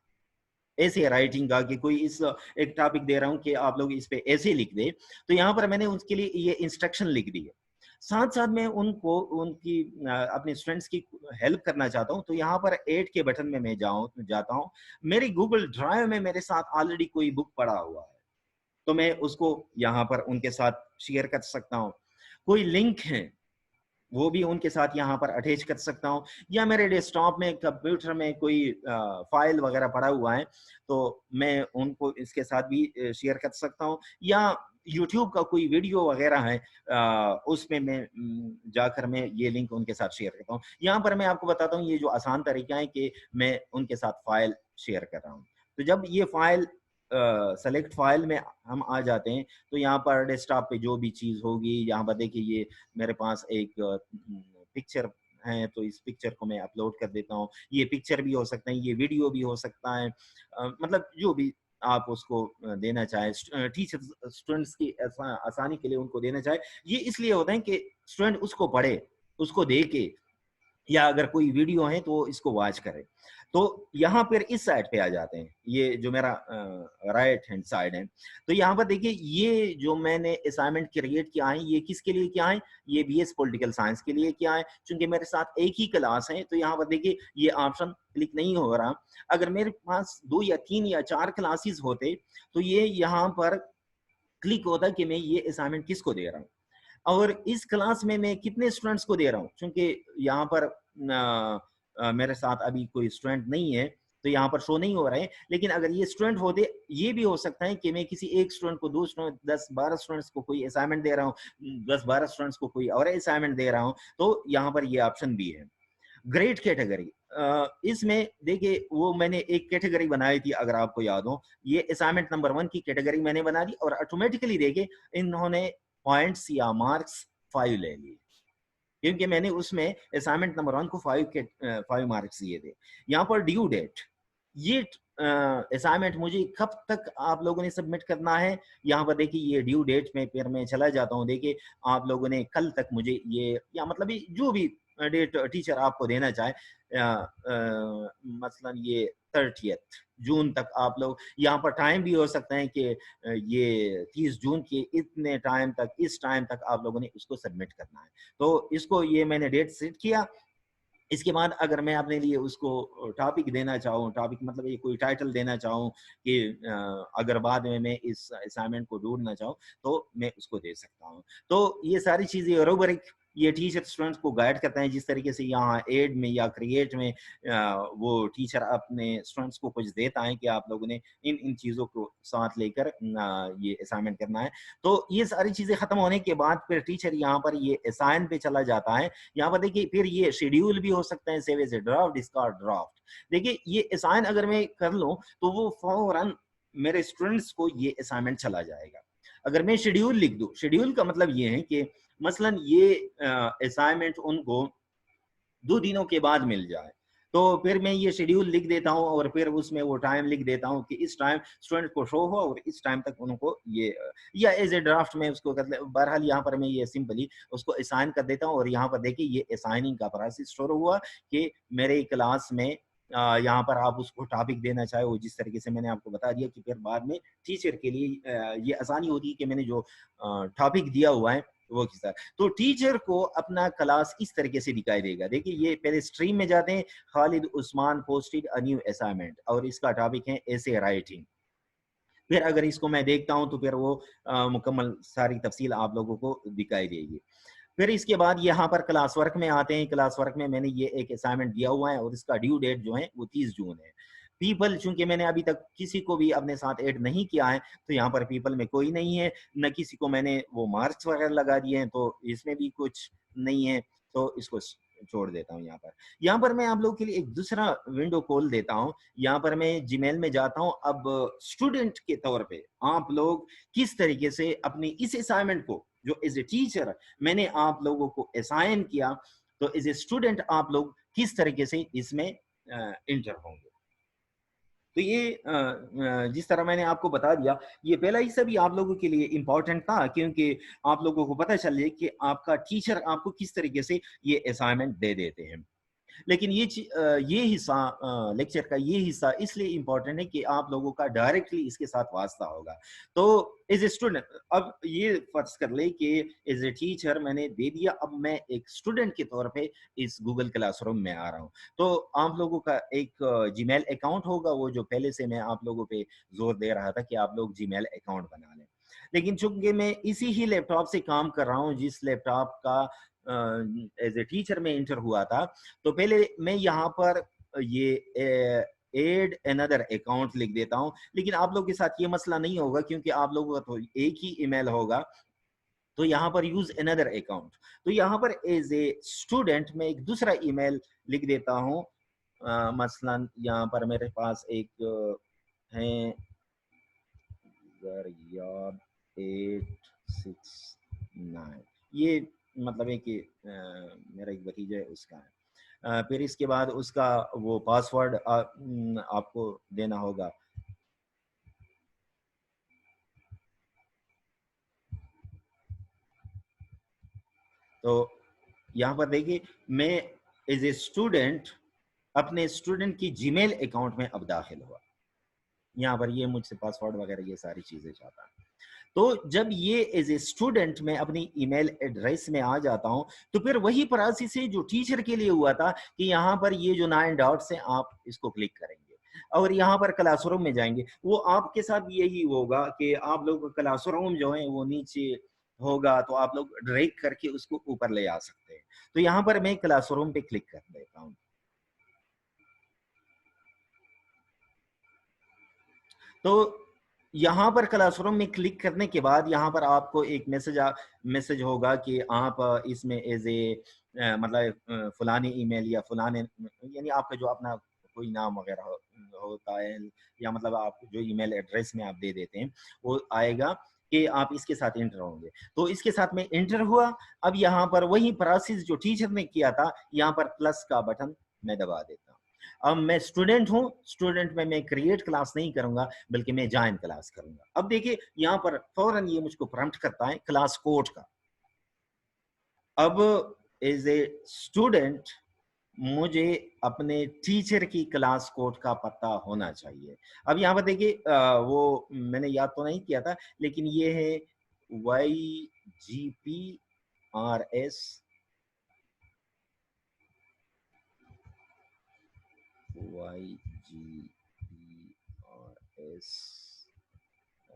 ऐसे राइटिंग का, कि कोई इस एक टॉपिक दे रहा हूँ कि आप लोग इस पे ऐसे लिख दे। तो यहाँ पर मैंने उसके लिए ये इंस्ट्रक्शन लिख दी है। साथ साथ मैं उनको उनकी अपने स्टूडेंट्स की हेल्प करना चाहता हूँ, तो यहाँ पर ऐड के बटन में मैं जाता हूँ। मेरी गूगल ड्राइव में मेरे साथ ऑलरेडी कोई बुक पड़ा हुआ है, तो मैं उसको यहाँ पर उनके साथ शेयर कर सकता हूँ। कोई लिंक है वो भी उनके साथ यहाँ पर अटैच कर सकता हूँ, या मेरे डेस्कटॉप में, कंप्यूटर में कोई फाइल वगैरह पड़ा हुआ है तो मैं उनको इसके साथ भी शेयर कर सकता हूँ, या यूट्यूब का कोई वीडियो वगैरह है उसमें मैं जाकर मैं ये लिंक उनके साथ शेयर करता हूँ। यहाँ पर मैं आपको बताता हूँ ये जो आसान तरीका है कि मैं उनके साथ फाइल शेयर कर रहा हूँ। तो जब ये फाइल सेलेक्ट फाइल में हम आ जाते हैं, तो यहाँ पर डेस्कटॉप पे जो भी चीज़ होगी, यहाँ पर देखिए ये मेरे पास एक पिक्चर हैं तो इस पिक्चर को मैं अपलोड कर देता हूँ। ये पिक्चर भी हो सकता है, ये वीडियो भी हो सकता है, मतलब जो भी आप उसको देना चाहें, टीचर स्टूडेंट्स की आसानी के लिए उनको देना चाहे। ये इसलिए होता है कि स्टूडेंट उसको पढ़े, उसको देखे, या अगर कोई वीडियो है तो इसको वॉच करें। तो यहाँ पर इस साइड पे आ जाते हैं, ये जो मेरा राइट हैंड साइड है। तो यहाँ पर देखिए ये जो मैंने असाइनमेंट क्रिएट किया है, ये किसके लिए किया है? ये बीएस पॉलिटिकल साइंस के लिए किया है। चूँकि मेरे साथ एक ही क्लास है, तो यहाँ पर देखिए ये ऑप्शन क्लिक नहीं हो रहा। अगर मेरे पास 2 या 3 या 4 क्लासेस होते, तो ये यहाँ पर क्लिक होता कि मैं ये असाइनमेंट किसको दे रहा हूँ। और इस क्लास में मैं कितने स्टूडेंट्स को दे रहा हूँ, क्योंकि यहाँ पर मेरे साथ अभी कोई स्टूडेंट नहीं है, तो यहाँ पर शो नहीं हो रहे हैं। लेकिन अगर ये स्टूडेंट होते, ये भी हो सकता है कि मैं किसी एक स्टूडेंट को, 2 स्टूडेंट, 10-12 स्टूडेंट्स को कोई असाइनमेंट दे रहा हूँ, 10-12 स्टूडेंट्स को कोई और असाइनमेंट दे रहा हूँ, तो यहाँ पर ये ऑप्शन भी है। ग्रेड कैटेगरी, इसमें देखिए वो मैंने एक कैटेगरी बनाई थी, अगर आपको याद हो, ये असाइनमेंट नंबर 1 की कैटेगरी मैंने बना दी और ऑटोमेटिकली देखिए इन्होंने पॉइंट्स या मार्क्स 5 ले लिए, क्योंकि मैंने उसमें असाइनमेंट नंबर 1 को 5 मार्क्स दिए थे। यहाँ पर ड्यू डेट, ये असाइनमेंट मुझे कब तक आप लोगों ने सबमिट करना है, यहाँ पर देखिए ये ड्यू डेट में फिर मैं चला जाता हूँ। देखिए आप लोगों ने कल तक मुझे ये, या मतलब ये जो भी डेट टीचर आपको देना चाहे, मसलन ये 30th जून तक आप लोग, यहाँ पर टाइम भी हो सकता है कि ये 30 जून के इतने टाइम तक, इस टाइम तक आप लोगों ने इसको सबमिट करना है। तो इसको ये मैंने डेट सेट किया। इसके बाद अगर मैं अपने लिए उसको टॉपिक देना चाहूँ, टॉपिक मतलब ये कोई टाइटल देना चाहूँ कि अगर बाद में मैं इस असाइनमेंट को ढूँढना चाहूँ, तो मैं उसको दे सकता हूँ। तो ये सारी चीज़ें रूब्रिक, ये टीचर स्टूडेंट्स को गाइड करता है, जिस तरीके से यहाँ ऐड में या क्रिएट में वो टीचर अपने स्टूडेंट्स को कुछ देता है कि आप लोगों ने इन चीज़ों को साथ लेकर ये असाइनमेंट करना है। तो ये सारी चीज़ें खत्म होने के बाद फिर टीचर यहाँ पर ये असाइन पे चला जाता है। यहाँ पर देखिए फिर ये शेड्यूल भी हो सकता है, save as a draft, discard draft. देखिए ये असाइन अगर मैं कर लूँ, तो वो फौरन मेरे स्टूडेंट्स को ये असाइनमेंट चला जाएगा। अगर मैं शेड्यूल लिख दूँ, शेड्यूल का मतलब ये है कि मसलन ये असाइनमेंट उनको 2 दिनों के बाद मिल जाए, तो फिर मैं ये शेड्यूल लिख देता हूँ और फिर उसमें वो टाइम लिख देता हूँ कि इस टाइम स्टूडेंट को शो हो और इस टाइम तक उनको ये, या एज ए ड्राफ्ट में उसको कर ले। बहरहाल यहाँ पर मैं ये सिंपली उसको असाइन कर देता हूँ और यहाँ पर देखिए ये असाइनिंग का प्रोसेस शुरू हुआ कि मेरे क्लास में यहाँ पर आप उसको टॉपिक देना चाहे, वो जिस तरीके से मैंने आपको बता दिया कि फिर बाद में टीचर के लिए ये आसानी होती है कि मैंने जो टॉपिक दिया हुआ है वो किस तरह, तो टीचर को अपना क्लास इस तरीके से दिखाई देगा। देखिए ये पहले स्ट्रीम में जाते हैं, Khalid Usman posted a new assignment और इसका टॉपिक है एसे राइटिंग। फिर अगर इसको मैं देखता हूं तो फिर वो मुकम्मल सारी तफसील आप लोगों को दिखाई देगी। फिर इसके बाद यहाँ पर क्लास वर्क में आते हैं। क्लास वर्क में मैंने ये एक असाइनमेंट दिया हुआ है और इसका ड्यू डेट जो है वो 30 जून है। पीपल, चूंकि मैंने अभी तक किसी को भी अपने साथ ऐड नहीं किया है, तो यहाँ पर पीपल में कोई नहीं है, न किसी को मैंने वो मार्क्स वगैरह लगा दिए हैं, तो इसमें भी कुछ नहीं है, तो इसको छोड़ देता हूँ। यहाँ पर मैं आप लोगों के लिए एक दूसरा विंडो खोल देता हूँ। यहाँ पर मैं जीमेल में जाता हूँ। अब स्टूडेंट के तौर पे आप लोग किस तरीके से अपनी इस असाइनमेंट को, जो एज ए टीचर मैंने आप लोगों को असाइन किया, तो एज ए स्टूडेंट आप लोग किस तरीके से इसमें इंटर होंगे। तो ये जिस तरह मैंने आपको बता दिया, ये पहला हिस्सा भी आप लोगों के लिए इम्पोर्टेंट था, क्योंकि आप लोगों को पता चले कि आपका टीचर आपको किस तरीके से ये असाइनमेंट दे देते हैं। लेकिन ये हिस्सा लेक्चर का ये हिस्सा इसलिए इम्पोर्टेंट है कि आप लोगों का डायरेक्टली इसके साथ वास्ता होगा। तो एज ए स्टूडेंट, अब ये फर्ज कर ले कि एज ए टीचर मैंने दे दिया, अब मैं एक स्टूडेंट के तौर पे इस गूगल क्लासरूम में आ रहा हूँ। तो आप लोगों का एक जीमेल अकाउंट होगा, वो जो पहले से मैं आप लोगों पे जोर दे रहा था कि आप लोग जीमेल अकाउंट बना लें। लेकिन चूंकि मैं इसी ही लैपटॉप से काम कर रहा हूँ जिस लैपटॉप का एज ए टीचर में इंटर हुआ था, तो पहले मैं यहाँ पर ये एड अनदर अकाउंट लिख देता हूँ। लेकिन आप लोगों के साथ ये मसला नहीं होगा, क्योंकि आप लोगों का तो एक ही ईमेल होगा। तो यहाँ पर यूज अनदर अकाउंट, तो यहाँ पर एज ए स्टूडेंट मैं एक दूसरा ईमेल लिख देता हूँ। मसलन यहाँ पर मेरे पास एक है याद 869, ये मतलब है कि मेरा एक भतीजा है उसका है। फिर इसके बाद उसका वो पासवर्ड आपको देना होगा। तो यहाँ पर देखिए मैं एज ए स्टूडेंट अपने स्टूडेंट की जीमेल अकाउंट में अब दाखिल हुआ। यहाँ पर ये मुझसे पासवर्ड वगैरह ये सारी चीजें चाहता है। तो जब ये एज ए स्टूडेंट मैं अपनी ईमेल एड्रेस में आ जाता हूँ, तो फिर वही प्रोसेस है जो टीचर के लिए हुआ था कि यहाँ पर ये जो 9 डॉट्स हैं आप इसको क्लिक करेंगे और यहाँ पर क्लासरूम में जाएंगे। वो आपके साथ यही होगा कि आप लोग क्लासरूम जो है वो नीचे होगा, तो आप लोग ड्रैग करके उसको ऊपर ले आ सकते हैं। तो यहाँ पर मैं क्लासरूम पे क्लिक कर देता हूँ। तो यहाँ पर क्लासरूम में क्लिक करने के बाद यहाँ पर आपको एक मैसेज होगा कि आप इसमें एज ए मतलब फलाने ईमेल या फलाने यानी आपका जो अपना कोई नाम वगैरह होता है, या मतलब आप जो ईमेल एड्रेस में आप दे देते हैं वो आएगा कि आप इसके साथ इंटर होंगे। तो इसके साथ में इंटर हुआ। अब यहाँ पर वही प्रोसेस जो टीचर ने किया था, यहाँ पर प्लस का बटन मैं दबा देता हूँ। अब मैं स्टूडेंट हूँ, स्टूडेंट में मैं क्रिएट क्लास नहीं करूंगा बल्कि मैं जॉइन क्लास करूंगा। अब देखिए यहाँ पर फौरन ये मुझको प्रॉम्प्ट करता है क्लास कोड का। अब एज ए स्टूडेंट मुझे अपने टीचर की क्लास कोड का पता होना चाहिए। अब यहाँ पर देखिए वो मैंने याद तो नहीं किया था, लेकिन ये है YGPRS YGPRS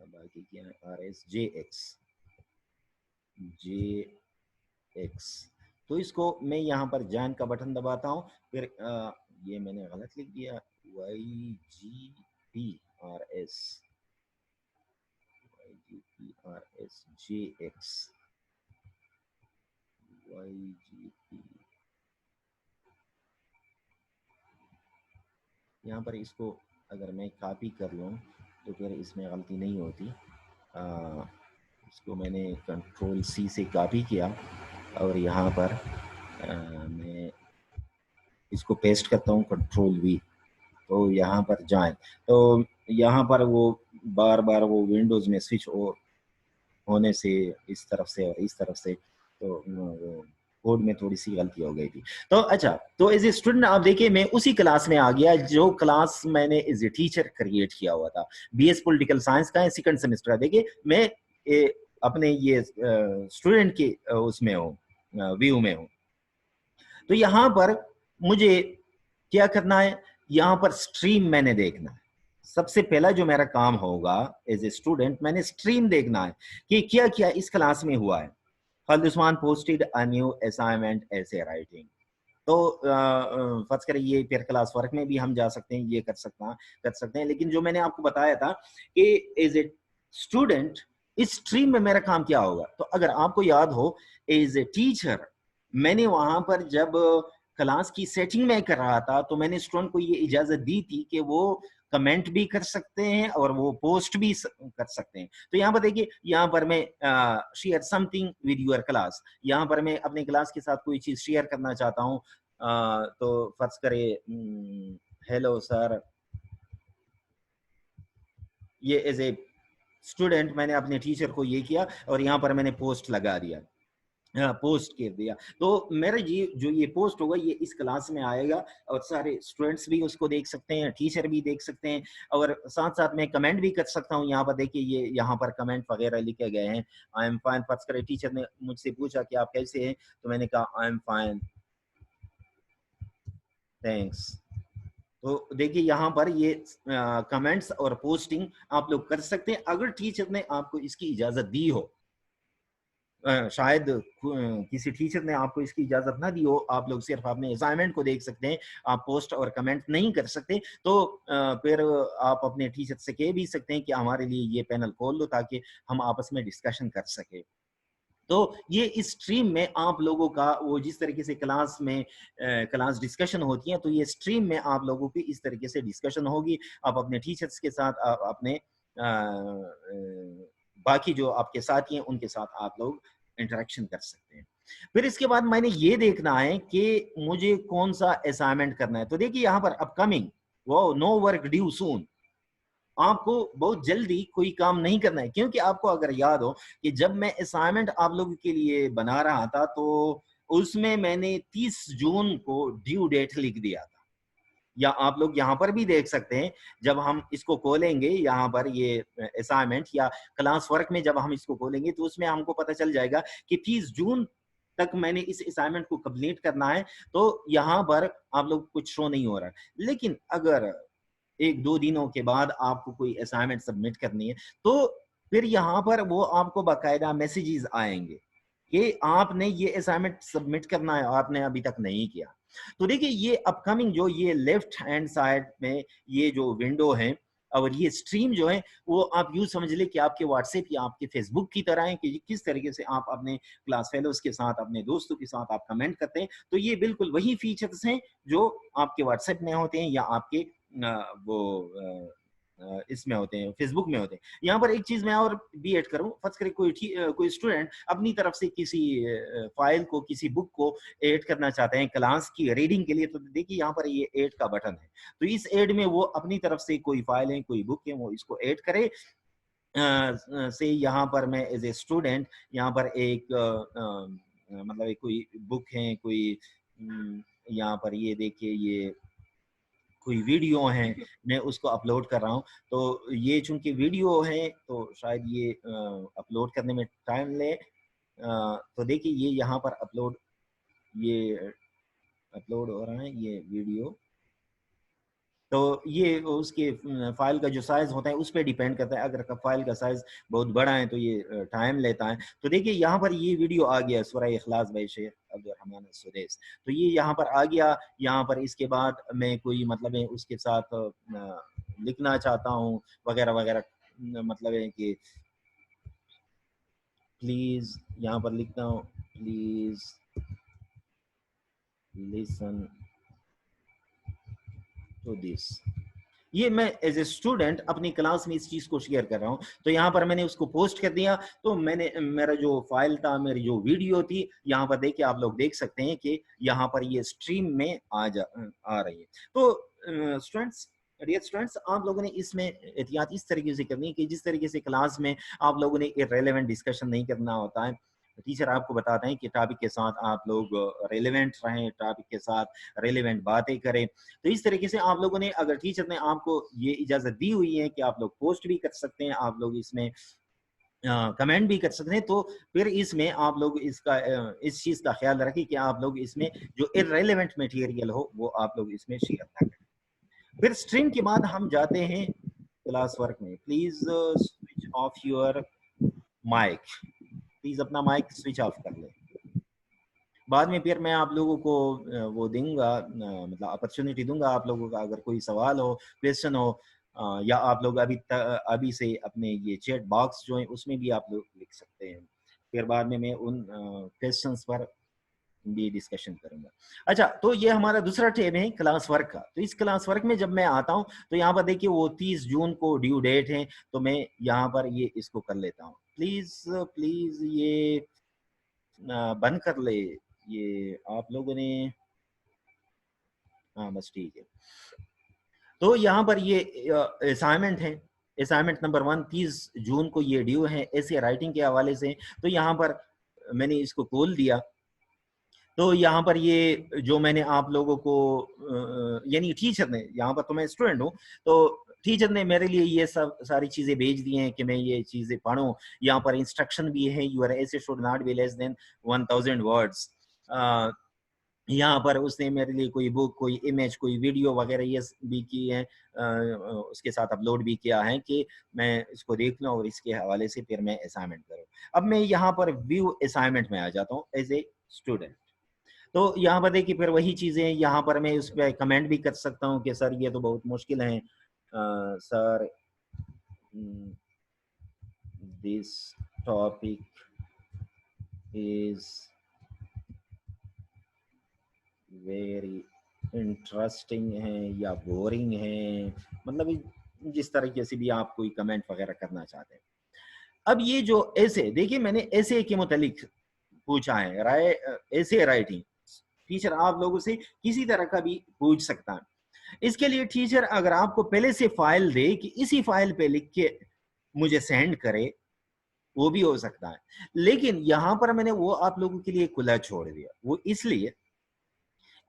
बाकी क्या है RSJX। तो इसको मैं यहाँ पर जॉइन का बटन दबाता हूँ। फिर ये मैंने गलत लिख दिया, YGPRS JX YGP। यहाँ पर इसको अगर मैं कॉपी कर लूँ तो फिर इसमें गलती नहीं होती। इसको मैंने कंट्रोल C से कॉपी किया और यहाँ पर मैं इसको पेस्ट करता हूँ कंट्रोल V। तो यहाँ पर जाएं तो यहाँ पर वो बार बार वो विंडोज में स्विच होने से इस तरफ से और इस तरफ से, तो वो कोड में थोड़ी सी गलती हो गई थी। तो अच्छा, तो एज ए स्टूडेंट आप देखिए मैं उसी क्लास में आ गया जो क्लास मैंने एज ए टीचर क्रिएट किया हुआ था। BS पॉलिटिकल साइंस का है, सेकंड सेमेस्टर का। देखिए मैं अपने ये स्टूडेंट के उसमें हूँ, व्यू में हूँ। तो यहाँ पर मुझे क्या करना है, यहाँ पर स्ट्रीम मैंने देखना है। सबसे पहला जो मेरा काम होगा एज ए स्टूडेंट, मैंने स्ट्रीम देखना है कि क्या क्या इस क्लास में हुआ है। Khalid Usman posted a new assignment ऐसे राइटिंग। तो फर्ज करें ये फिर क्लास वर्क में भी हम जा सकते हैं, ये कर सकते हैं। लेकिन जो मैंने आपको बताया था कि एज ए स्टूडेंट इस स्ट्रीम में मेरा काम क्या होगा, तो अगर आपको याद हो एज ए टीचर मैंने वहां पर जब क्लास की सेटिंग में कर रहा था तो मैंने स्टूडेंट को ये इजाजत दी थी कि वो कमेंट भी कर सकते हैं और वो पोस्ट भी कर सकते हैं। तो यहाँ पर देखिए, यहाँ पर मैं share something with your class, यहाँ पर मैं अपने क्लास के साथ कोई चीज शेयर करना चाहता हूँ। तो फर्ज करे हेलो सर, ये एज ए स्टूडेंट मैंने अपने टीचर को ये किया और यहाँ पर मैंने पोस्ट लगा दिया, पोस्ट कर दिया। तो मेरा ये जो ये पोस्ट होगा ये इस क्लास में आएगा और सारे स्टूडेंट्स भी उसको देख सकते हैं, टीचर भी देख सकते हैं, और साथ साथ मैं कमेंट भी कर सकता हूँ। यहाँ पर देखिए ये यहाँ पर कमेंट वगैरह लिखे गए हैं। I am fine. फर्स्ट करे टीचर ने मुझसे पूछा कि आप कैसे हैं, तो मैंने कहा आई एम फाइन, थैंक्स। तो देखिए यहाँ पर ये कमेंट्स और पोस्टिंग आप लोग कर सकते हैं अगर टीचर ने आपको इसकी इजाजत दी हो। शायद किसी टीचर ने आपको इसकी इजाजत ना दी हो, आप लोग सिर्फ अपने असाइनमेंट को देख सकते हैं, आप पोस्ट और कमेंट नहीं कर सकते। तो फिर आप अपने टीचर से कह भी सकते हैं कि हमारे लिए ये पैनल खोल लो ताकि हम आपस में डिस्कशन कर सके। तो ये इस स्ट्रीम में आप लोगों का वो जिस तरीके से क्लास में क्लास डिस्कशन होती है, तो ये स्ट्रीम में आप लोगों की इस तरीके से डिस्कशन होगी। आप अपने टीचर्स के साथ अपने बाकी जो आपके साथी हैं उनके साथ आप लोग इंटरेक्शन कर सकते हैं। फिर इसके बाद मैंने ये देखना है कि मुझे कौन सा असाइनमेंट करना है। तो देखिए यहाँ पर अपकमिंग, वो नो वर्क ड्यू सून, आपको बहुत जल्दी कोई काम नहीं करना है, क्योंकि आपको अगर याद हो कि जब मैं असाइनमेंट आप लोगों के लिए बना रहा था तो उसमें मैंने 30 जून को ड्यू डेट लिख दिया था। या आप लोग यहाँ पर भी देख सकते हैं, जब हम इसको खोलेंगे यहाँ पर ये असाइनमेंट या क्लास वर्क में जब हम इसको खोलेंगे तो उसमें हमको पता चल जाएगा कि 30 जून तक मैंने इस असाइनमेंट को कंप्लीट करना है। तो यहाँ पर आप लोग कुछ शो नहीं हो रहा है। लेकिन अगर 1-2 दिनों के बाद आपको कोई असाइनमेंट सबमिट करनी है, तो फिर यहाँ पर वो आपको बाकायदा मैसेजेस आएँगे कि आपने ये असाइनमेंट सबमिट करना है, आपने अभी तक नहीं किया। तो देखिए ये अपकमिंग जो ये लेफ्ट हैंड साइड में ये जो विंडो है और ये स्ट्रीम जो है, वो आप यूँ समझ लें कि आपके व्हाट्सएप या आपके फेसबुक की तरह है कि किस तरीके से आप अपने क्लास फेलोज़ के साथ, अपने दोस्तों के साथ आप कमेंट करते हैं। तो ये बिल्कुल वही फीचर्स हैं जो आपके व्हाट्सएप में होते हैं या आपके वो इसमें होते हैं, फेसबुक में होते हैं। यहाँ पर एक चीज़ मैं और भी ऐड करूँ, फ़र्ज़ करें कोई स्टूडेंट अपनी तरफ से किसी फ़ाइल को, किसी बुक को ऐड करना चाहते हैं क्लास की रीडिंग के लिए, तो देखिए यहाँ पर ये ऐड का बटन है। तो इस ऐड में वो अपनी तरफ से कोई फ़ाइल है, कोई बुक है, वो इसको ऐड करे। से यहाँ पर मैं एज़ ए स्टूडेंट यहाँ पर एक मतलब एक कोई बुक है, कोई यहाँ पर ये देखिए ये कोई वीडियो है, मैं उसको अपलोड कर रहा हूँ। तो ये चूँकि वीडियो है तो शायद ये अपलोड करने में टाइम ले। तो देखिए ये यहाँ पर ये अपलोड हो रहा है ये वीडियो। तो ये उसके फ़ाइल का जो साइज़ होता है उस पे डिपेंड करता है। अगर क फ़ाइल का साइज़ बहुत बड़ा है तो ये टाइम लेता है। तो देखिए यहाँ पर ये वीडियो आ गया सूरह इखलास बाय शेख अब्दुर्रहमान अस्सुदैस। तो ये यहाँ पर आ गया, यहाँ पर इसके बाद मैं कोई मतलब है उसके साथ लिखना चाहता हूँ वग़ैरह-वग़ैरह, मतलब है कि प्लीज़ यहाँ पर लिखता हूँ, प्लीज़ लिसन टू दिस। ये मैं एज़ ए स्टूडेंट अपनी क्लास में इस चीज़ को शेयर कर रहा हूँ। तो यहाँ पर मैंने उसको पोस्ट कर दिया, तो मैंने मेरा जो फ़ाइल था, मेरी जो वीडियो थी, यहाँ पर देखिए आप लोग देख सकते हैं कि यहाँ पर ये स्ट्रीम में आ रही है। तो स्टूडेंट्स, डियर स्टूडेंट्स, आप लोगों ने इसमें एहतियात इस तरीके से करनी है कि जिस तरीके से क्लास में आप लोगों ने इर्रेलेवेंट डिस्कशन नहीं करना होता है। टीचर आपको बताते हैं कि टॉपिक के साथ आप लोग रिलेवेंट रहें, टॉपिक के साथ रिलेवेंट बातें करें। तो इस तरीके से आप लोगों ने, अगर टीचर ने आपको ये इजाज़त दी हुई है कि आप लोग पोस्ट भी कर सकते हैं, आप लोग इसमें कमेंट भी कर सकते हैं, तो फिर इसमें आप लोग इस चीज़ का ख़्याल रखें कि आप लोग इसमें जो इर्रेलेवेंट मटेरियल हो, वो आप लोग इसमें शेयर ना करें। फिर स्ट्रीम के बाद हम जाते हैं क्लास वर्क में। Please switch off your mic. प्लीज़ अपना माइक स्विच ऑफ कर लें। बाद में फिर मैं आप लोगों को वो दूँगा, मतलब अपॉर्च्युनिटी दूँगा आप लोगों का, अगर कोई सवाल हो, क्वेश्चन हो, या आप लोग अभी से अपने ये चैट बॉक्स जो है उसमें भी आप लोग लिख सकते हैं। फिर बाद में मैं उन क्वेश्चंस पर भी डिस्कशन करूँगा। अच्छा, तो ये हमारा दूसरा टैब है क्लास वर्क का। तो इस क्लास वर्क में जब मैं आता हूँ, तो यहाँ पर देखिए वो 30 जून को ड्यू डेट है, तो मैं यहाँ पर ये इसको कर लेता हूँ। प्लीज़ ये बंद कर ले, ये आप लोगों ने, हाँ, बस ठीक है। तो यहाँ पर ये असाइनमेंट है, असाइनमेंट नंबर 1 30 जून को ये ड्यू है, ऐसे राइटिंग के हवाले से। तो यहाँ पर मैंने इसको खोल दिया। तो यहाँ पर ये जो मैंने आप लोगों को यानी टीचर ने, यहाँ पर तो मैं स्टूडेंट हूँ, तो टीचर ने मेरे लिए ये सब सारी चीज़ें भेज दी हैं कि मैं ये चीज़ें पढूँ। यहाँ पर इंस्ट्रक्शन भी है, your essay should not be less than 1000 words. Uh, यहाँ पर उसने मेरे लिए कोई बुक, कोई इमेज, कोई वीडियो वगैरह ये भी की है, उसके साथ अपलोड भी किया है कि मैं इसको देख लूँ और इसके हवाले से फिर मैं असाइनमेंट करूँ। अब मैं यहाँ पर व्यू असाइनमेंट में आ जाता हूँ एज़ ए स्टूडेंट। तो यहाँ पर देखिए फिर वही चीज़ें, यहाँ पर मैं उस पे कमेंट भी कर सकता हूँ कि सर ये तो बहुत मुश्किल है। Sir this topic is very interesting है या बोरिंग है, मतलब जिस तरीके से भी आप कोई कमेंट वगैरह करना चाहते हैं। अब ये जो ऐसे देखिए, मैंने ऐसे के मुतालिक पूछा है, ऐसे राइटिंग, टीचर आप लोगों से किसी तरह का भी पूछ सकता है। इसके लिए टीचर अगर आपको पहले से फाइल दे कि इसी फाइल पे लिख के मुझे सेंड करे, वो भी हो सकता है। लेकिन यहाँ पर मैंने वो आप लोगों के लिए खुला छोड़ दिया। वो इसलिए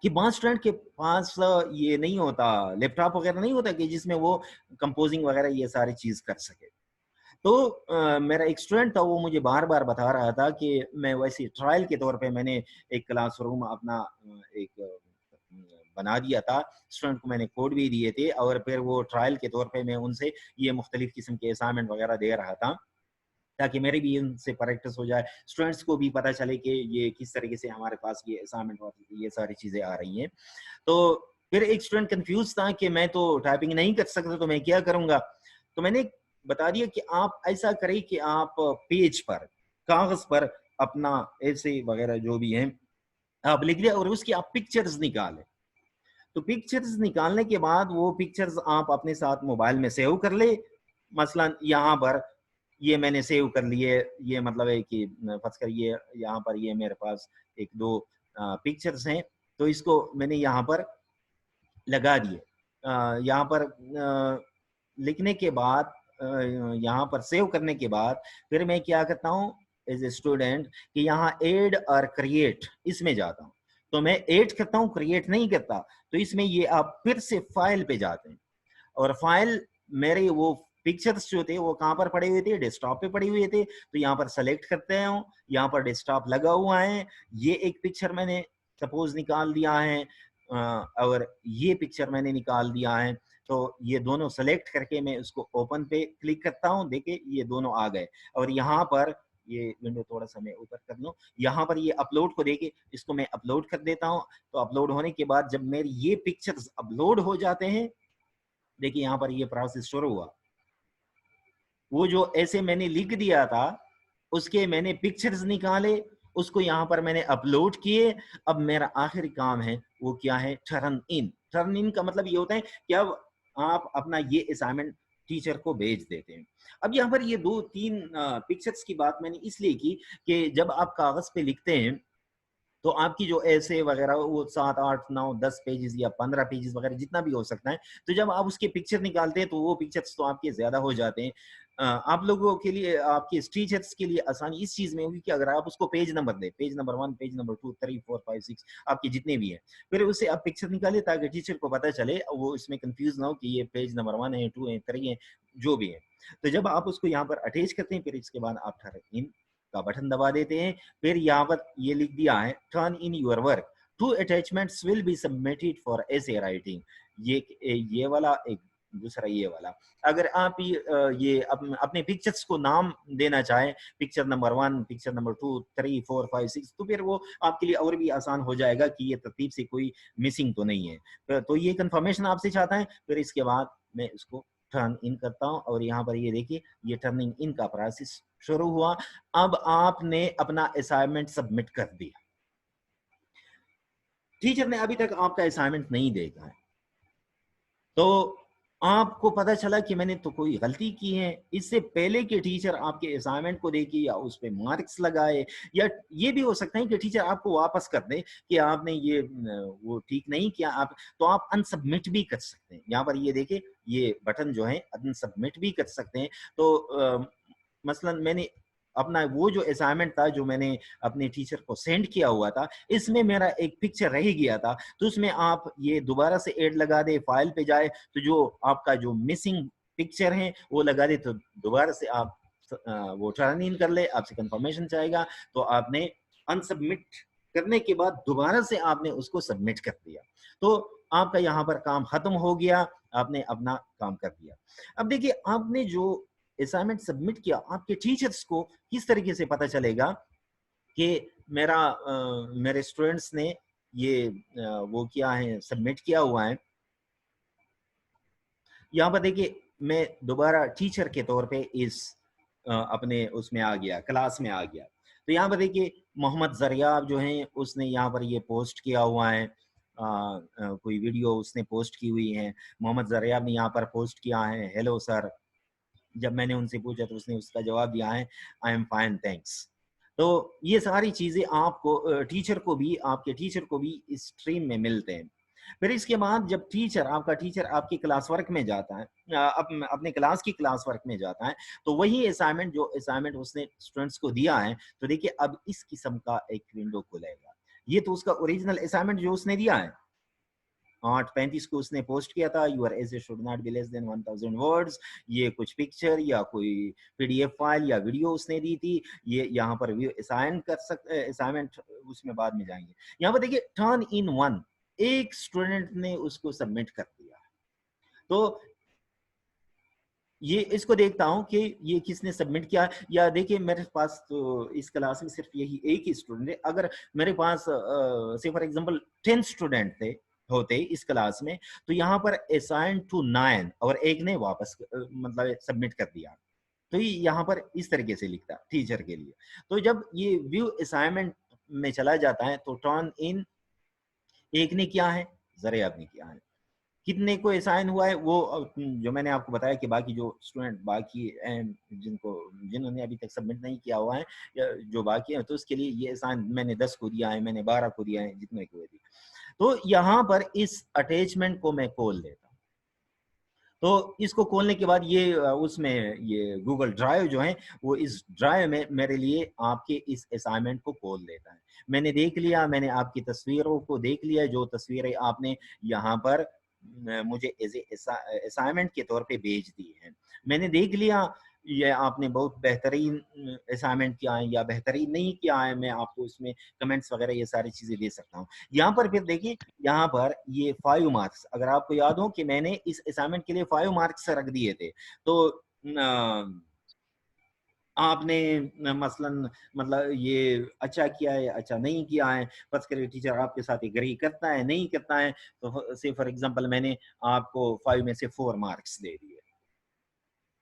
कि बहुत स्टूडेंट के पास ये नहीं होता, लैपटॉप वगैरह नहीं होता कि जिसमें वो कंपोजिंग वगैरह ये सारी चीज़ कर सके। तो मेरा एक स्टूडेंट था, वो मुझे बार-बार बता रहा था कि मैं वैसे ट्रायल के तौर पे मैंने एक क्लासरूम अपना एक बना दिया था। स्टूडेंट को मैंने कोड भी दिए थे और फिर वो ट्रायल के तौर पे मैं उनसे ये मुख्तलिफ किस्म के असाइनमेंट वगैरह दे रहा था, ताकि मेरी भी इनसे प्रैक्टिस हो जाए। स्टूडेंट्स को भी पता चले कि ये किस तरीके से हमारे पास ये असाइनमेंट और ये सारी चीज़ें आ रही हैं। तो फिर एक स्टूडेंट कन्फ्यूज़ था कि मैं तो टाइपिंग नहीं कर सकता, तो मैं क्या करूँगा? तो मैंने बता दिया कि आप ऐसा करें कि आप पेज पर, कागज़ पर अपना ऐसे वगैरह जो भी हैं, आप लिख दिया और उसकी आप पिक्चर्स निकालें। तो पिक्चर्स निकालने के बाद वो पिक्चर्स आप अपने साथ मोबाइल में सेव कर ले। मसलन यहाँ पर ये मैंने सेव कर लिए, ये मतलब है कि फ़र्ज़ करिए यहाँ पर ये मेरे पास 1-2 पिक्चर्स हैं, तो इसको मैंने यहाँ पर लगा दिए। यहाँ पर लिखने के बाद यहाँ पर सेव करने के बाद फिर मैं क्या करता हूँ एज़ ए स्टूडेंट कि यहाँ ऐड और क्रिएट इसमें जाता हूँ। तो मैं ऐड करता हूँ, क्रिएट नहीं करता। तो इसमें ये आप फिर से फाइल पे जाते हैं और फाइल मेरे वो पिक्चर्स जो थे वो कहाँ पर पड़े हुए थे? डेस्कटॉप पे पड़े हुए थे। तो यहाँ पर सेलेक्ट करते हूँ, यहाँ पर डेस्कटॉप लगा हुआ है। ये एक पिक्चर मैंने सपोज़ निकाल दिया है और ये पिक्चर मैंने निकाल दिया है। तो ये दोनों सेलेक्ट करके मैं उसको ओपन पे क्लिक करता हूँ। देखिए ये दोनों आ गए और यहाँ पर ये विंडो थोड़ा-सा मैं ऊपर कर लूँ। यहाँ पर ये अपलोड को देखिए, इसको मैं अपलोड कर देता हूँ। तो अपलोड होने के बाद जब मेरी ये पिक्चर्स अपलोड हो जाते हैं, देखिए यहाँ पर ये प्रोसेस शुरू हुआ। वो जो ऐसे मैंने लिख दिया था, उसके मैंने पिक्चर्स निकाले, उसको यहाँ पर मैंने अपलोड किए। अब मेरा आखिरी काम है, वो क्या है? Turn in. टर्न इन का मतलब ये होता है कि अब आप अपना ये असाइनमेंट टीचर को भेज देते हैं। अब यहाँ पर ये 2-3 पिक्चर्स की बात मैंने इसलिए की कि जब आप कागज़ पे लिखते हैं तो आपकी जो एसे वगैरह वो 7, 8, 9, 10 पेजेज़ या 15 पेजेज़ वगैरह जितना भी हो सकता है, तो जब आप उसके पिक्चर निकालते हैं, तो वो पिक्चर्स तो आपके ज़्यादा हो जाते हैं। आप लोगों के लिए, आपके टीचर्स के लिए आसानी इस चीज़ में होगी कि अगर आप उसको पेज नंबर दें, पेज नंबर 1, पेज नंबर 2, 3, 4, 5, 6 आपके जितने भी हैं। फिर उससे आप पिक्चर निकालिए ताकि टीचर को पता चले, वो इसमें कन्फ्यूज़ ना हो कि ये पेज नंबर 1 है, 2 है, 3 है, जो भी है। तो जब आप उसको यहाँ पर अटैच करते हैं, फिर इसके बाद आप टर्न इन का बटन दबा देते हैं। फिर यहाँ पर ये लिख दिया है turn in your work, 2 attachments will be submitted for essay writing. ये वाला एक, दूसरा ये वाला। अगर आप ये अपने पिक्चर्स को नाम देना चाहें, पिक्चर नंबर 1, पिक्चर नंबर 2, 3, 4, 5, 6, तो फिर वो आपके लिए और भी आसान हो जाएगा कि ये तरतीब से कोई मिसिंग तो नहीं है। तो ये कन्फर्मेशन आपसे चाहता है, फिर इसके बाद मैं इसको टर्न इन करता हूँ और यहाँ पर ये देखिए ये टर्निंग इन का प्रोसेस शुरू हुआ। अब आपने अपना असाइनमेंट सबमिट कर दिया। टीचर ने अभी तक आपका असाइनमेंट नहीं देखा है। तो आपको पता चला कि मैंने तो कोई गलती की है। इससे पहले कि टीचर आपके असाइनमेंट को देखे या उस पे मार्क्स लगाए, या ये भी हो सकता है कि टीचर आपको वापस कर दे कि आपने ये वो ठीक नहीं किया, आप तो आप अनसबमिट भी कर सकते हैं। यहाँ पर ये देखिए, ये बटन जो है अनसबमिट भी कर सकते हैं। तो मसलन मैंने अपना वो जो असाइनमेंट था, जो मैंने अपने टीचर को सेंड किया हुआ था, इसमें मेरा एक पिक्चर रह गया था। तो उसमें आप ये दोबारा से ऐड लगा दें, फाइल पे जाए, तो जो आपका जो मिसिंग पिक्चर है वो लगा दे, तो दोबारा से आप वो टर्न इन कर ले, आपसे कंफर्मेशन चाहेगा, तो आपने अनसबमिट करने के बाद दोबारा से आपने उसको सबमिट कर दिया। तो आपका यहाँ पर काम खत्म हो गया, आपने अपना काम कर दिया। अब देखिए, आपने जो असाइनमेंट सबमिट किया, आपके टीचर्स को किस तरीके से पता चलेगा कि मेरे स्टूडेंट्स ने ये वो किया है, सबमिट किया हुआ है। यहाँ पर देखिए, मैं दोबारा टीचर के तौर पे इस अपने उसमें आ गया, क्लास में आ गया। तो यहाँ पर देखिए, मोहम्मद ज़रियाब जो हैं, उसने यहाँ पर ये पोस्ट किया हुआ है। कोई वीडियो उसने पोस्ट की हुई है। मोहम्मद ज़रियाब ने यहाँ पर पोस्ट किया है, हेलो सर। जब मैंने उनसे पूछा तो उसने उसका जवाब दिया है, आई एम फाइन थैंक्स। तो ये सारी चीज़ें आपको टीचर को भी आपके टीचर को भी इस स्ट्रीम में मिलते हैं। फिर इसके बाद जब आपका टीचर आपकी क्लास वर्क में जाता है अपने क्लास की क्लास वर्क में जाता है, तो वही असाइनमेंट उसने स्टूडेंट्स को दिया है, तो देखिए अब इस किस्म का एक विंडो खुलेगा। ये तो उसका ओरिजिनल असाइनमेंट जो उसने दिया है। 8:35 को उसने पोस्ट किया था, your essay should not be less than 1000 words. ये कुछ पिक्चर या कोई पीडीएफ फाइल या वीडियो उसने दी थी। ये यहाँ पर भी असाइनमेंट उसमें बाद में जाएंगे। यहाँ पर देखिए टर्न इन वन, एक स्टूडेंट ने उसको सबमिट कर दिया। तो ये इसको देखता हूँ कि ये किसने सबमिट किया, या देखिए मेरे पास तो इस क्लास में सिर्फ यही एक ही स्टूडेंट है। अगर मेरे पास से फॉर एग्जांपल 10 स्टूडेंट होते इस क्लास में, तो यहाँ पर असाइन टू 9 और एक ने वापस मतलब सबमिट कर दिया। तो ये यहाँ पर इस तरीके से लिखता टीचर के लिए। तो जब ये व्यू असाइनमेंट में चला जाता है, तो टर्न इन एक ने किया है, जरियाब ने किया है। कितने को असाइन हुआ है वो जो मैंने आपको बताया कि बाकी जो स्टूडेंट बाकी जिन्होंने अभी तक सबमिट नहीं किया हुआ है या जो बाकी है, तो उसके लिए ये असाइन मैंने 10 को दिया है, मैंने 12 को दिया है, जितने को दिया। तो यहाँ पर इस अटैचमेंट को मैं खोल लेता हूँ। तो इसको खोलने के बाद ये उसमें ये गूगल ड्राइव जो है, वो इस ड्राइव में मेरे लिए आपके इस असाइनमेंट को खोल लेता है। मैंने देख लिया, मैंने आपकी तस्वीरों को देख लिया, जो तस्वीरें आपने यहाँ पर मुझे एज ए असाइनमेंट के तौर पे भेज दी हैं। मैंने देख लिया ये आपने बहुत बेहतरीन असाइनमेंट किया है या बेहतरीन नहीं किया है, मैं आपको इसमें कमेंट्स वगैरह ये सारी चीज़ें दे सकता हूँ। यहाँ पर फिर देखिए, यहाँ पर ये 5 मार्क्स, अगर आपको याद हो कि मैंने इस असाइनमेंट के लिए 5 मार्क्स रख दिए थे, तो आपने मसलन मतलब ये अच्छा किया है, अच्छा नहीं किया है, फर्स्ट करिए टीचर आपके साथ एग्री करता है, नहीं करता है, तो से फॉर एग्जांपल मैंने आपको 5 में से 4 मार्क्स दे दिए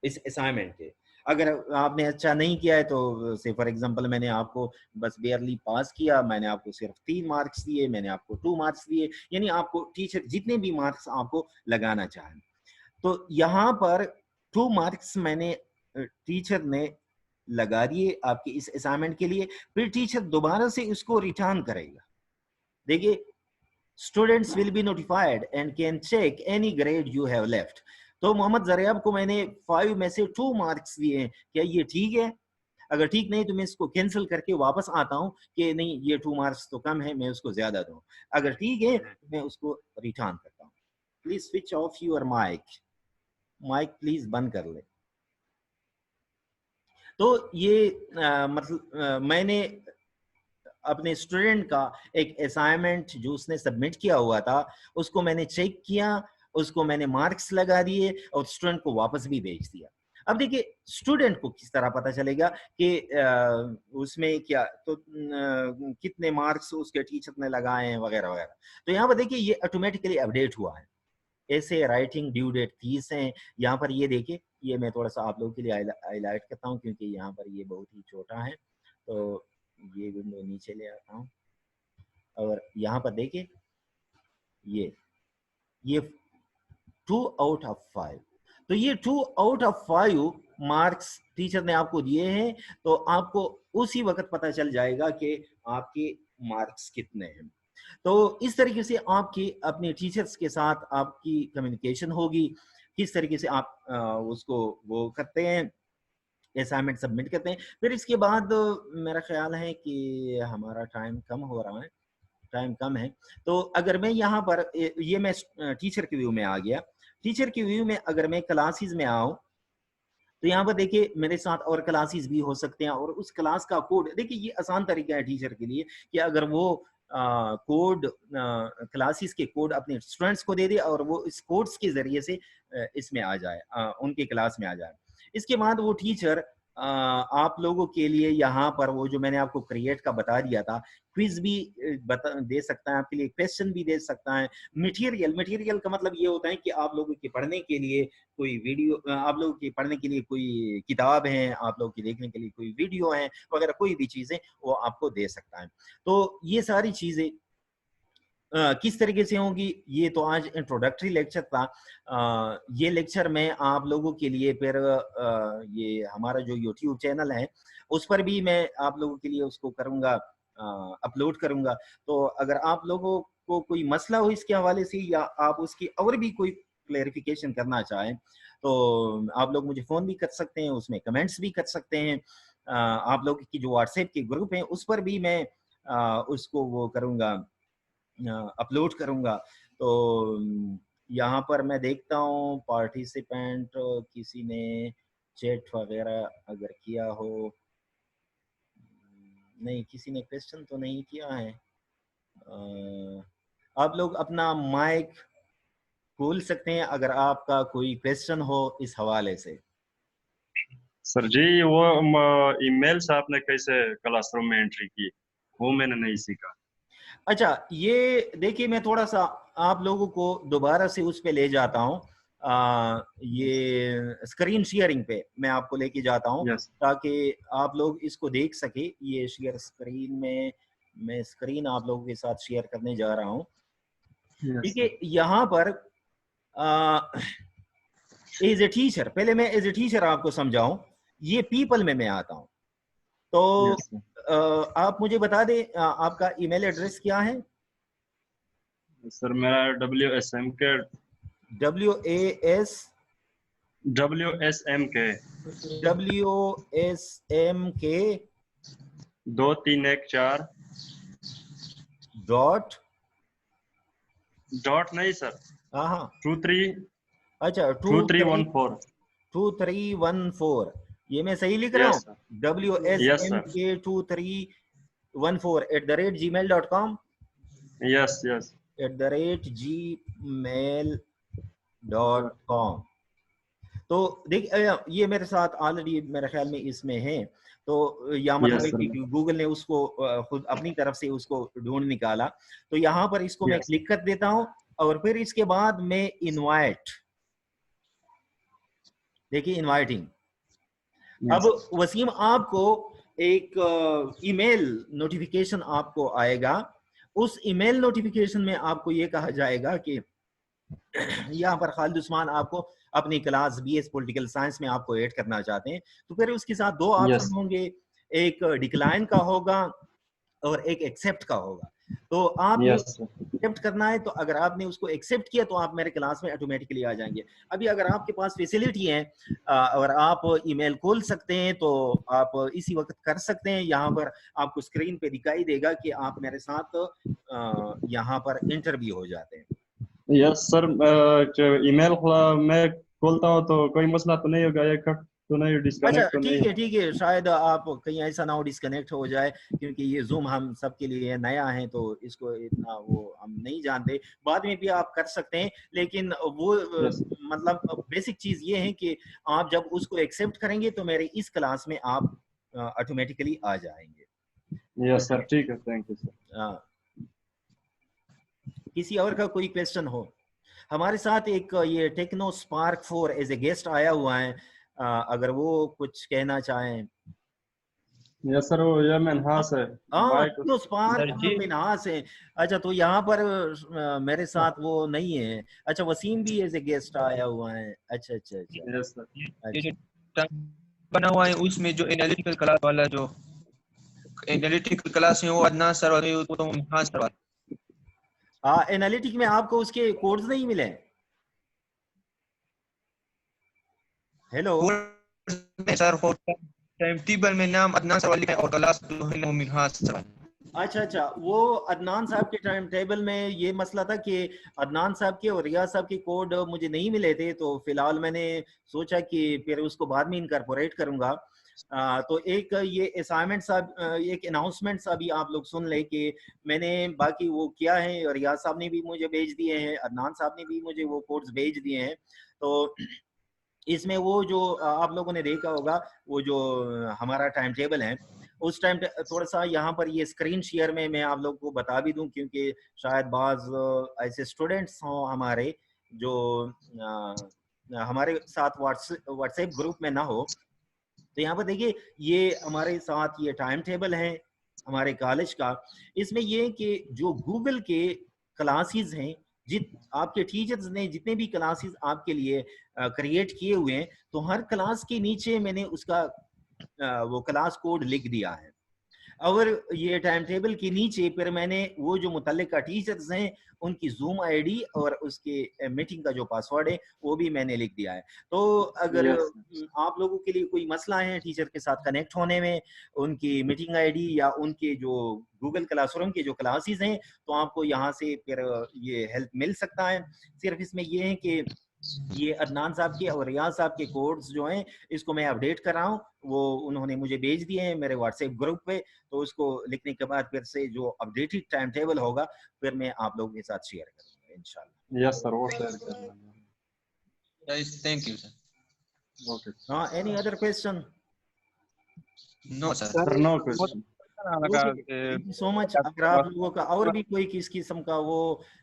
इस असाइनमेंट के। अगर आपने अच्छा नहीं किया है, तो से फॉर एग्जांपल मैंने आपको बस बेयरली पास किया, मैंने आपको सिर्फ 3 मार्क्स दिए, मैंने आपको 2 मार्क्स दिए, यानी आपको टीचर जितने भी मार्क्स आपको लगाना चाहें। तो यहाँ पर 2 मार्क्स मैंने टीचर ने लगा दिए आपके इस असाइनमेंट के लिए, फिर टीचर दोबारा से उसको रिटर्न करेगा। देखिए, students will be notified and can check any grade you have left. तो मोहम्मद जरियाब को मैंने 5 में से 2 मार्क्स दिए हैं, क्या ये ठीक है? अगर ठीक नहीं तो मैं इसको कैंसिल करके वापस आता हूँ कि नहीं, ये 2 मार्क्स तो कम है, मैं उसको ज्यादा दूं। अगर ठीक है, मैं उसको रिटर्न करता हूँ। Please switch off your mic, mic please बंद कर ले। तो ये मतलब मैंने अपने स्टूडेंट का एक असाइनमेंट जो उसने सबमिट किया हुआ था, उसको मैंने चेक किया, उसको मैंने मार्क्स लगा दिए और स्टूडेंट को वापस भी भेज दिया। अब देखिए, स्टूडेंट को किस तरह पता चलेगा कि उसमें क्या तो कितने मार्क्स उसके टीचर ने लगाए हैं वगैरह वगैरह। तो यहाँ पर देखिए, ये ऑटोमेटिकली अपडेट हुआ है। ऐसे राइटिंग ड्यू डेट 30 है। यहाँ पर ये देखिए, ये मैं थोड़ा सा आप लोगों के लिए हाईलाइट करता हूँ क्योंकि यहाँ पर ये बहुत ही छोटा है। तो ये विंडो नीचे ले आता हूँ और यहाँ पर देखिए, ये 2 आउट ऑफ 5। तो ये 2 आउट ऑफ 5 मार्क्स टीचर ने आपको दिए हैं, तो आपको उसी वक्त पता चल जाएगा कि आपके मार्क्स कितने हैं। तो इस तरीके से आपकी अपने टीचर्स के साथ आपकी कम्युनिकेशन होगी, किस तरीके से आप उसको वो करते हैं, असाइनमेंट सबमिट करते हैं। फिर इसके बाद मेरा ख्याल है कि हमारा टाइम कम हो रहा है, टाइम कम है। तो अगर मैं यहाँ पर ये मैं टीचर के व्यू में आ गया। टीचर के व्यू में अगर मैं क्लासेस में आऊँ, तो यहाँ पर देखिए मेरे साथ और क्लासेस भी हो सकते हैं, और उस क्लास का कोड देखिए, ये आसान तरीका है टीचर के लिए कि अगर वो कोड क्लासेस के कोड अपने स्टूडेंट्स को दे दे और वो इस कोड्स के जरिए से इसमें आ जाए, उनके क्लास में आ जाए। इसके बाद वो टीचर आप लोगों के लिए यहाँ पर वो जो मैंने आपको क्रिएट का बता दिया था, क्विज भी दे सकता है आपके लिए, क्वेश्चन भी दे सकता है। मटेरियल का मतलब ये होता है कि आप लोगों के पढ़ने के लिए कोई वीडियो, आप लोगों के पढ़ने के लिए कोई किताब है, आप लोगों के देखने के लिए कोई वीडियो है वगैरह, कोई भी चीजें वो आपको दे सकता है। तो ये सारी चीजें किस तरीके से होंगी, ये तो आज इंट्रोडक्टरी लेक्चर था। ये लेक्चर मैं आप लोगों के लिए फिर ये हमारा जो यूट्यूब चैनल है उस पर भी मैं आप लोगों के लिए उसको करूँगा, अपलोड करूँगा। तो अगर आप लोगों को कोई मसला हो इसके हवाले से या आप उसकी और भी कोई क्लेरिफिकेशन करना चाहें तो आप लोग मुझे फ़ोन भी कर सकते हैं, उसमें कमेंट्स भी कर सकते हैं। आप लोग की जो व्हाट्सएप के ग्रुप हैं उस पर भी मैं उसको वो करूँगा, अपलोड करूँगा। तो यहाँ पर मैं देखता हूँ पार्टिसिपेंट किसी ने चैट वगैरह अगर किया हो, नहीं किसी ने क्वेश्चन तो नहीं किया है। आप लोग अपना माइक खोल सकते हैं अगर आपका कोई क्वेश्चन हो इस हवाले से। सर जी वो ईमेल से आपने कैसे क्लासरूम में एंट्री की, वो मैंने नहीं सीखा। अच्छा, ये देखिए मैं थोड़ा सा आप लोगों को दोबारा से उस पे ले जाता हूँ। ये स्क्रीन शेयरिंग पे मैं आपको लेके जाता हूँ यस ताकि आप लोग इसको देख सके। ये शेयर स्क्रीन में मैं स्क्रीन आप लोगों के साथ शेयर करने जा रहा हूँ। यस देखिए यहाँ पर एज ए टीचर, पहले मैं एज ए टीचर आपको समझाऊं, ये पीपल में मैं आता हूँ। तो यस आप मुझे बता दें आपका ईमेल एड्रेस क्या है? सर मेरा WSMK WAS WSMK WSMK 2314 dot, dot नहीं सर, हाँ हाँ, 23 अच्छा 2314। 2314, ये मैं सही लिख रहा हूँ? Yes sir, yes sir, WSMK2314 @gmail.com yes yes @gmail.com। तो देख ये मेरे साथ ऑलरेडी मेरे ख्याल में इसमें है। तो या मतलब यस है सर, कि गूगल ने उसको खुद अपनी तरफ से उसको ढूंढ निकाला। तो यहाँ पर इसको मैं यस क्लिक कर देता हूँ और फिर इसके बाद मैं इनवाइट, देखिए इनवाइटिंग। अब यस वसीम आपको एक ईमेल नोटिफिकेशन आपको आएगा। उस ईमेल नोटिफिकेशन में आपको ये कहा जाएगा कि यहाँ पर खालिद उस्मान आपको अपनी क्लास BS पॉलिटिकल साइंस में आपको ऐड करना चाहते हैं। तो फिर उसके साथ दो ऑप्शन यस होंगे, एक डिक्लाइन का होगा और एक एक्सेप्ट का होगा। तो आपने यस एक्सेप्ट करना है, तो अगर आपने उसको एक्सेप्ट किया तो आप मेरे क्लास में ऑटोमेटिकली आ जाएंगे। अभी अगर आपके पास फैसिलिटी है और आप ईमेल खोल सकते हैं तो आप इसी वक्त कर सकते हैं। यहाँ पर आपको स्क्रीन पे दिखाई देगा कि आप मेरे साथ यहाँ पर इंटरव्यू हो जाते हैं। यस सर, ईमेल मैं खोलता हूँ तो कोई मसला तो नहीं होगा, ये कट तो नहीं, अच्छा डिस्कनेक्ट तो नहीं ठीक है होगा? ठीक है, शायद आप कहीं ऐसा ना हो डिस्कनेक्ट हो जाए, क्योंकि ये जूम हम सबके लिए नया है तो इसको इतना वो हम नहीं जानते। बाद में भी आप कर सकते हैं, लेकिन वो यस मतलब बेसिक चीज ये है कि आप जब उसको एक्सेप्ट करेंगे तो मेरे इस क्लास में आप ऑटोमेटिकली आ जाएंगे। यस सर, ठीक है, थैंक यू सर। किसी और का कोई क्वेश्चन हो? हमारे साथ एक ये Tecno Spark 4 as a guest आया हुआ है, अगर वो कुछ कहना चाहें। यस सर, वो ये मनहास है, हाँ, माइक। टेक्नो स्पार्क सर जी मिनहास है। अच्छा, तो यहाँ पर मेरे साथ वो नहीं है। अच्छा, वसीम भी एज ए गेस्ट आया हुआ है। अच्छा अच्छा अच्छा यस सर, ये जो अच्छा। टर्म बना हुआ है उसमें जो एनालिटिकल क्लास वाला जो एनालिटिकल क्लास है वो अदनान सर और ये तो हाँ सर एनालिटिक में आपको उसके कोड्स नहीं मिले? हेलो। कोर्स में सर टाइम टेबल में नाम अदनान सर लिखा है और क्लास जो है वो मिनहास सर। अच्छा अच्छा, वो अदनान साहब के टाइम टेबल में ये मसला था कि अदनान साहब के और रियाज साहब के कोड मुझे नहीं मिले थे, तो फिलहाल मैंने सोचा कि फिर उसको बाद में इनकॉर्पोरेट करूंगा। तो एक ये असाइनमेंट साहब, एक अनाउंसमेंट सा भी आप लोग सुन ले कि मैंने बाकी वो किया है, और रियाज साहब ने भी मुझे भेज दिए हैं, अदनान साहब ने भी मुझे वो कोड्स भेज दिए हैं। तो इसमें वो जो आप लोगों ने देखा होगा, वो जो हमारा टाइम टेबल है, उस टाइम थोड़ा सा यहाँ पर ये स्क्रीन शेयर में मैं आप लोगों को बता भी दूं, क्योंकि शायद बाज ऐसे स्टूडेंट्स हों हमारे जो हमारे साथ व्हाट्सएप ग्रुप में ना हो। तो यहाँ पर देखिए, ये हमारे साथ ये टाइम टेबल है हमारे कॉलेज का। इसमें ये कि जो गूगल के क्लासेस हैं, आपके टीचर्स ने जितने भी क्लासेस आपके लिए क्रिएट किए हुए हैं, तो हर क्लास के नीचे मैंने उसका वो क्लास कोड लिख दिया है। और ये टाइम टेबल के नीचे फिर मैंने वो जो मुतल्लिका टीचर्स हैं उनकी जूम आईडी और उसके मीटिंग का जो पासवर्ड है वो भी मैंने लिख दिया है। तो अगर यस आप लोगों के लिए कोई मसला है टीचर के साथ कनेक्ट होने में, उनकी मीटिंग आईडी या उनके जो गूगल क्लासरूम के जो क्लासेस हैं, तो आपको यहाँ से फिर ये हेल्प मिल सकता है। सिर्फ इसमें ये है कि ये अदनान साहब के और रियाज साहब के कोड्स जो हैं इसको मैं अपडेट कर रहा हूँ, वो उन्होंने मुझे भेज दिए हैं मेरे व्हाट्सएप ग्रुप पे। तो उसको लिखने के बाद फिर से जो अपडेटेड टाइम टेबल होगा फिर मैं आप लोगों के साथ शेयर करूंगा इंशाल्लाह। यस सर, वो शेयर कर देना। Thank you sir. ओके हाँ, any other question? No sir. Sir, no question. Thank you so much. अगर आप लोगों का और भी कोई किस किस्म का वो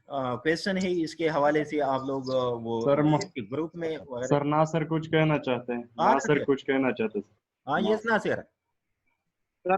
क्वेश्चन है इसके हवाले से आप लोग वो सर ग्रुप में सर नासिर कुछ कहना चाहते हैं, नासिर कुछ कहना चाहते हैं। हाँ यस नासिर. Sir,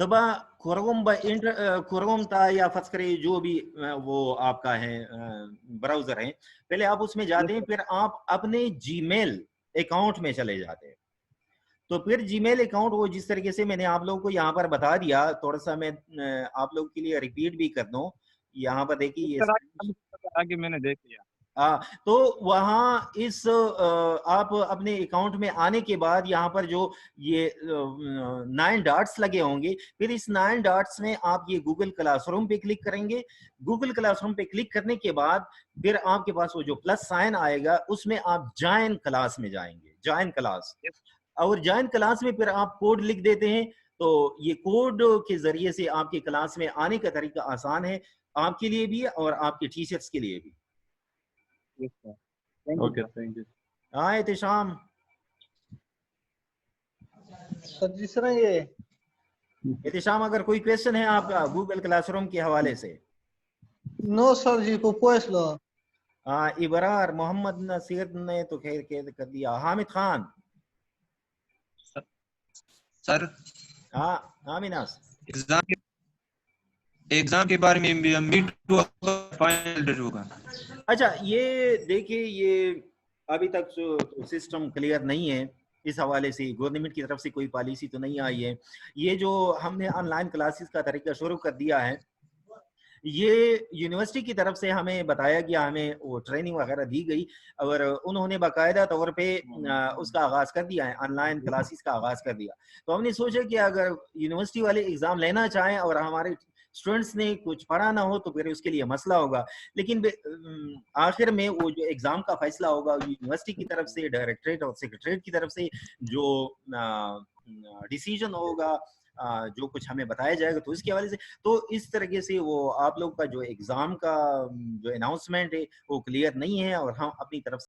तबा क्रोम था या फर्ज करिए जो भी वो आपका है ब्राउजर है, पहले आप उसमें जाते हैं, फिर आप अपने जीमेल अकाउंट में चले जाते हैं। तो फिर जीमेल अकाउंट वो जिस तरीके से मैंने आप लोगों को यहाँ पर बता दिया, थोड़ा सा मैं आप लोगों के लिए रिपीट भी कर दूं। यहाँ पर देखिए आगे मैंने देख लिया। तो वहाँ इस आप अपने अकाउंट में आने के बाद यहाँ पर जो ये 9 डॉट्स लगे होंगे, फिर इस 9 डॉट्स में आप ये गूगल क्लासरूम पे क्लिक करेंगे। गूगल क्लासरूम पे क्लिक करने के बाद फिर आपके पास वो जो प्लस साइन आएगा उसमें आप जॉइन क्लास में जाएंगे, जॉइन क्लास। और जॉइन क्लास में फिर आप कोड लिख देते हैं। तो ये कोड के जरिए से आपके क्लास में आने का तरीका आसान है, आपके लिए भी और आपके टीचर्स के लिए भी। Okay, thank you. हाँ एहतिशाम सर जिस तरह ये एहतिशाम, अगर कोई क्वेश्चन है आपका गूगल क्लासरूम के हवाले से? नो सर जी को पूछ लो। इबरार मोहम्मद नसीर ने तो खैर कर दिया। हामिद खान सर। हाँ आमिनास, एग्जाम के बारे में मिड टू फाइनल डेट होगा। अच्छा ये देखिए, ये अभी तक सिस्टम क्लियर नहीं है, इस हवाले से गवर्नमेंट की तरफ से कोई पॉलिसी तो नहीं आई है। ये जो हमने ऑनलाइन क्लासेस का तरीका शुरू कर दिया है, ये यूनिवर्सिटी की तरफ से हमें बताया गया, हमें वो ट्रेनिंग वगैरह दी गई और उन्होंने बाकायदा तौर पे उसका आगाज़ कर दिया है, ऑनलाइन क्लासेस का आगाज़ कर दिया। तो हमने सोचा कि अगर यूनिवर्सिटी वाले एग्ज़ाम लेना चाहें और हमारे स्टूडेंट्स ने कुछ पढ़ा ना हो तो फिर उसके लिए मसला होगा। लेकिन आखिर में वो जो एग्ज़ाम का फैसला होगा यूनिवर्सिटी की तरफ से, डायरेक्टरेट और सेक्रेटरीट की तरफ से जो डिसीजन होगा, जो कुछ हमें बताया जाएगा, तो इसके हवाले से तो इस तरीके से वो आप लोग का जो एग्ज़ाम का जो अनाउंसमेंट है वो क्लियर नहीं है और हम अपनी तरफ से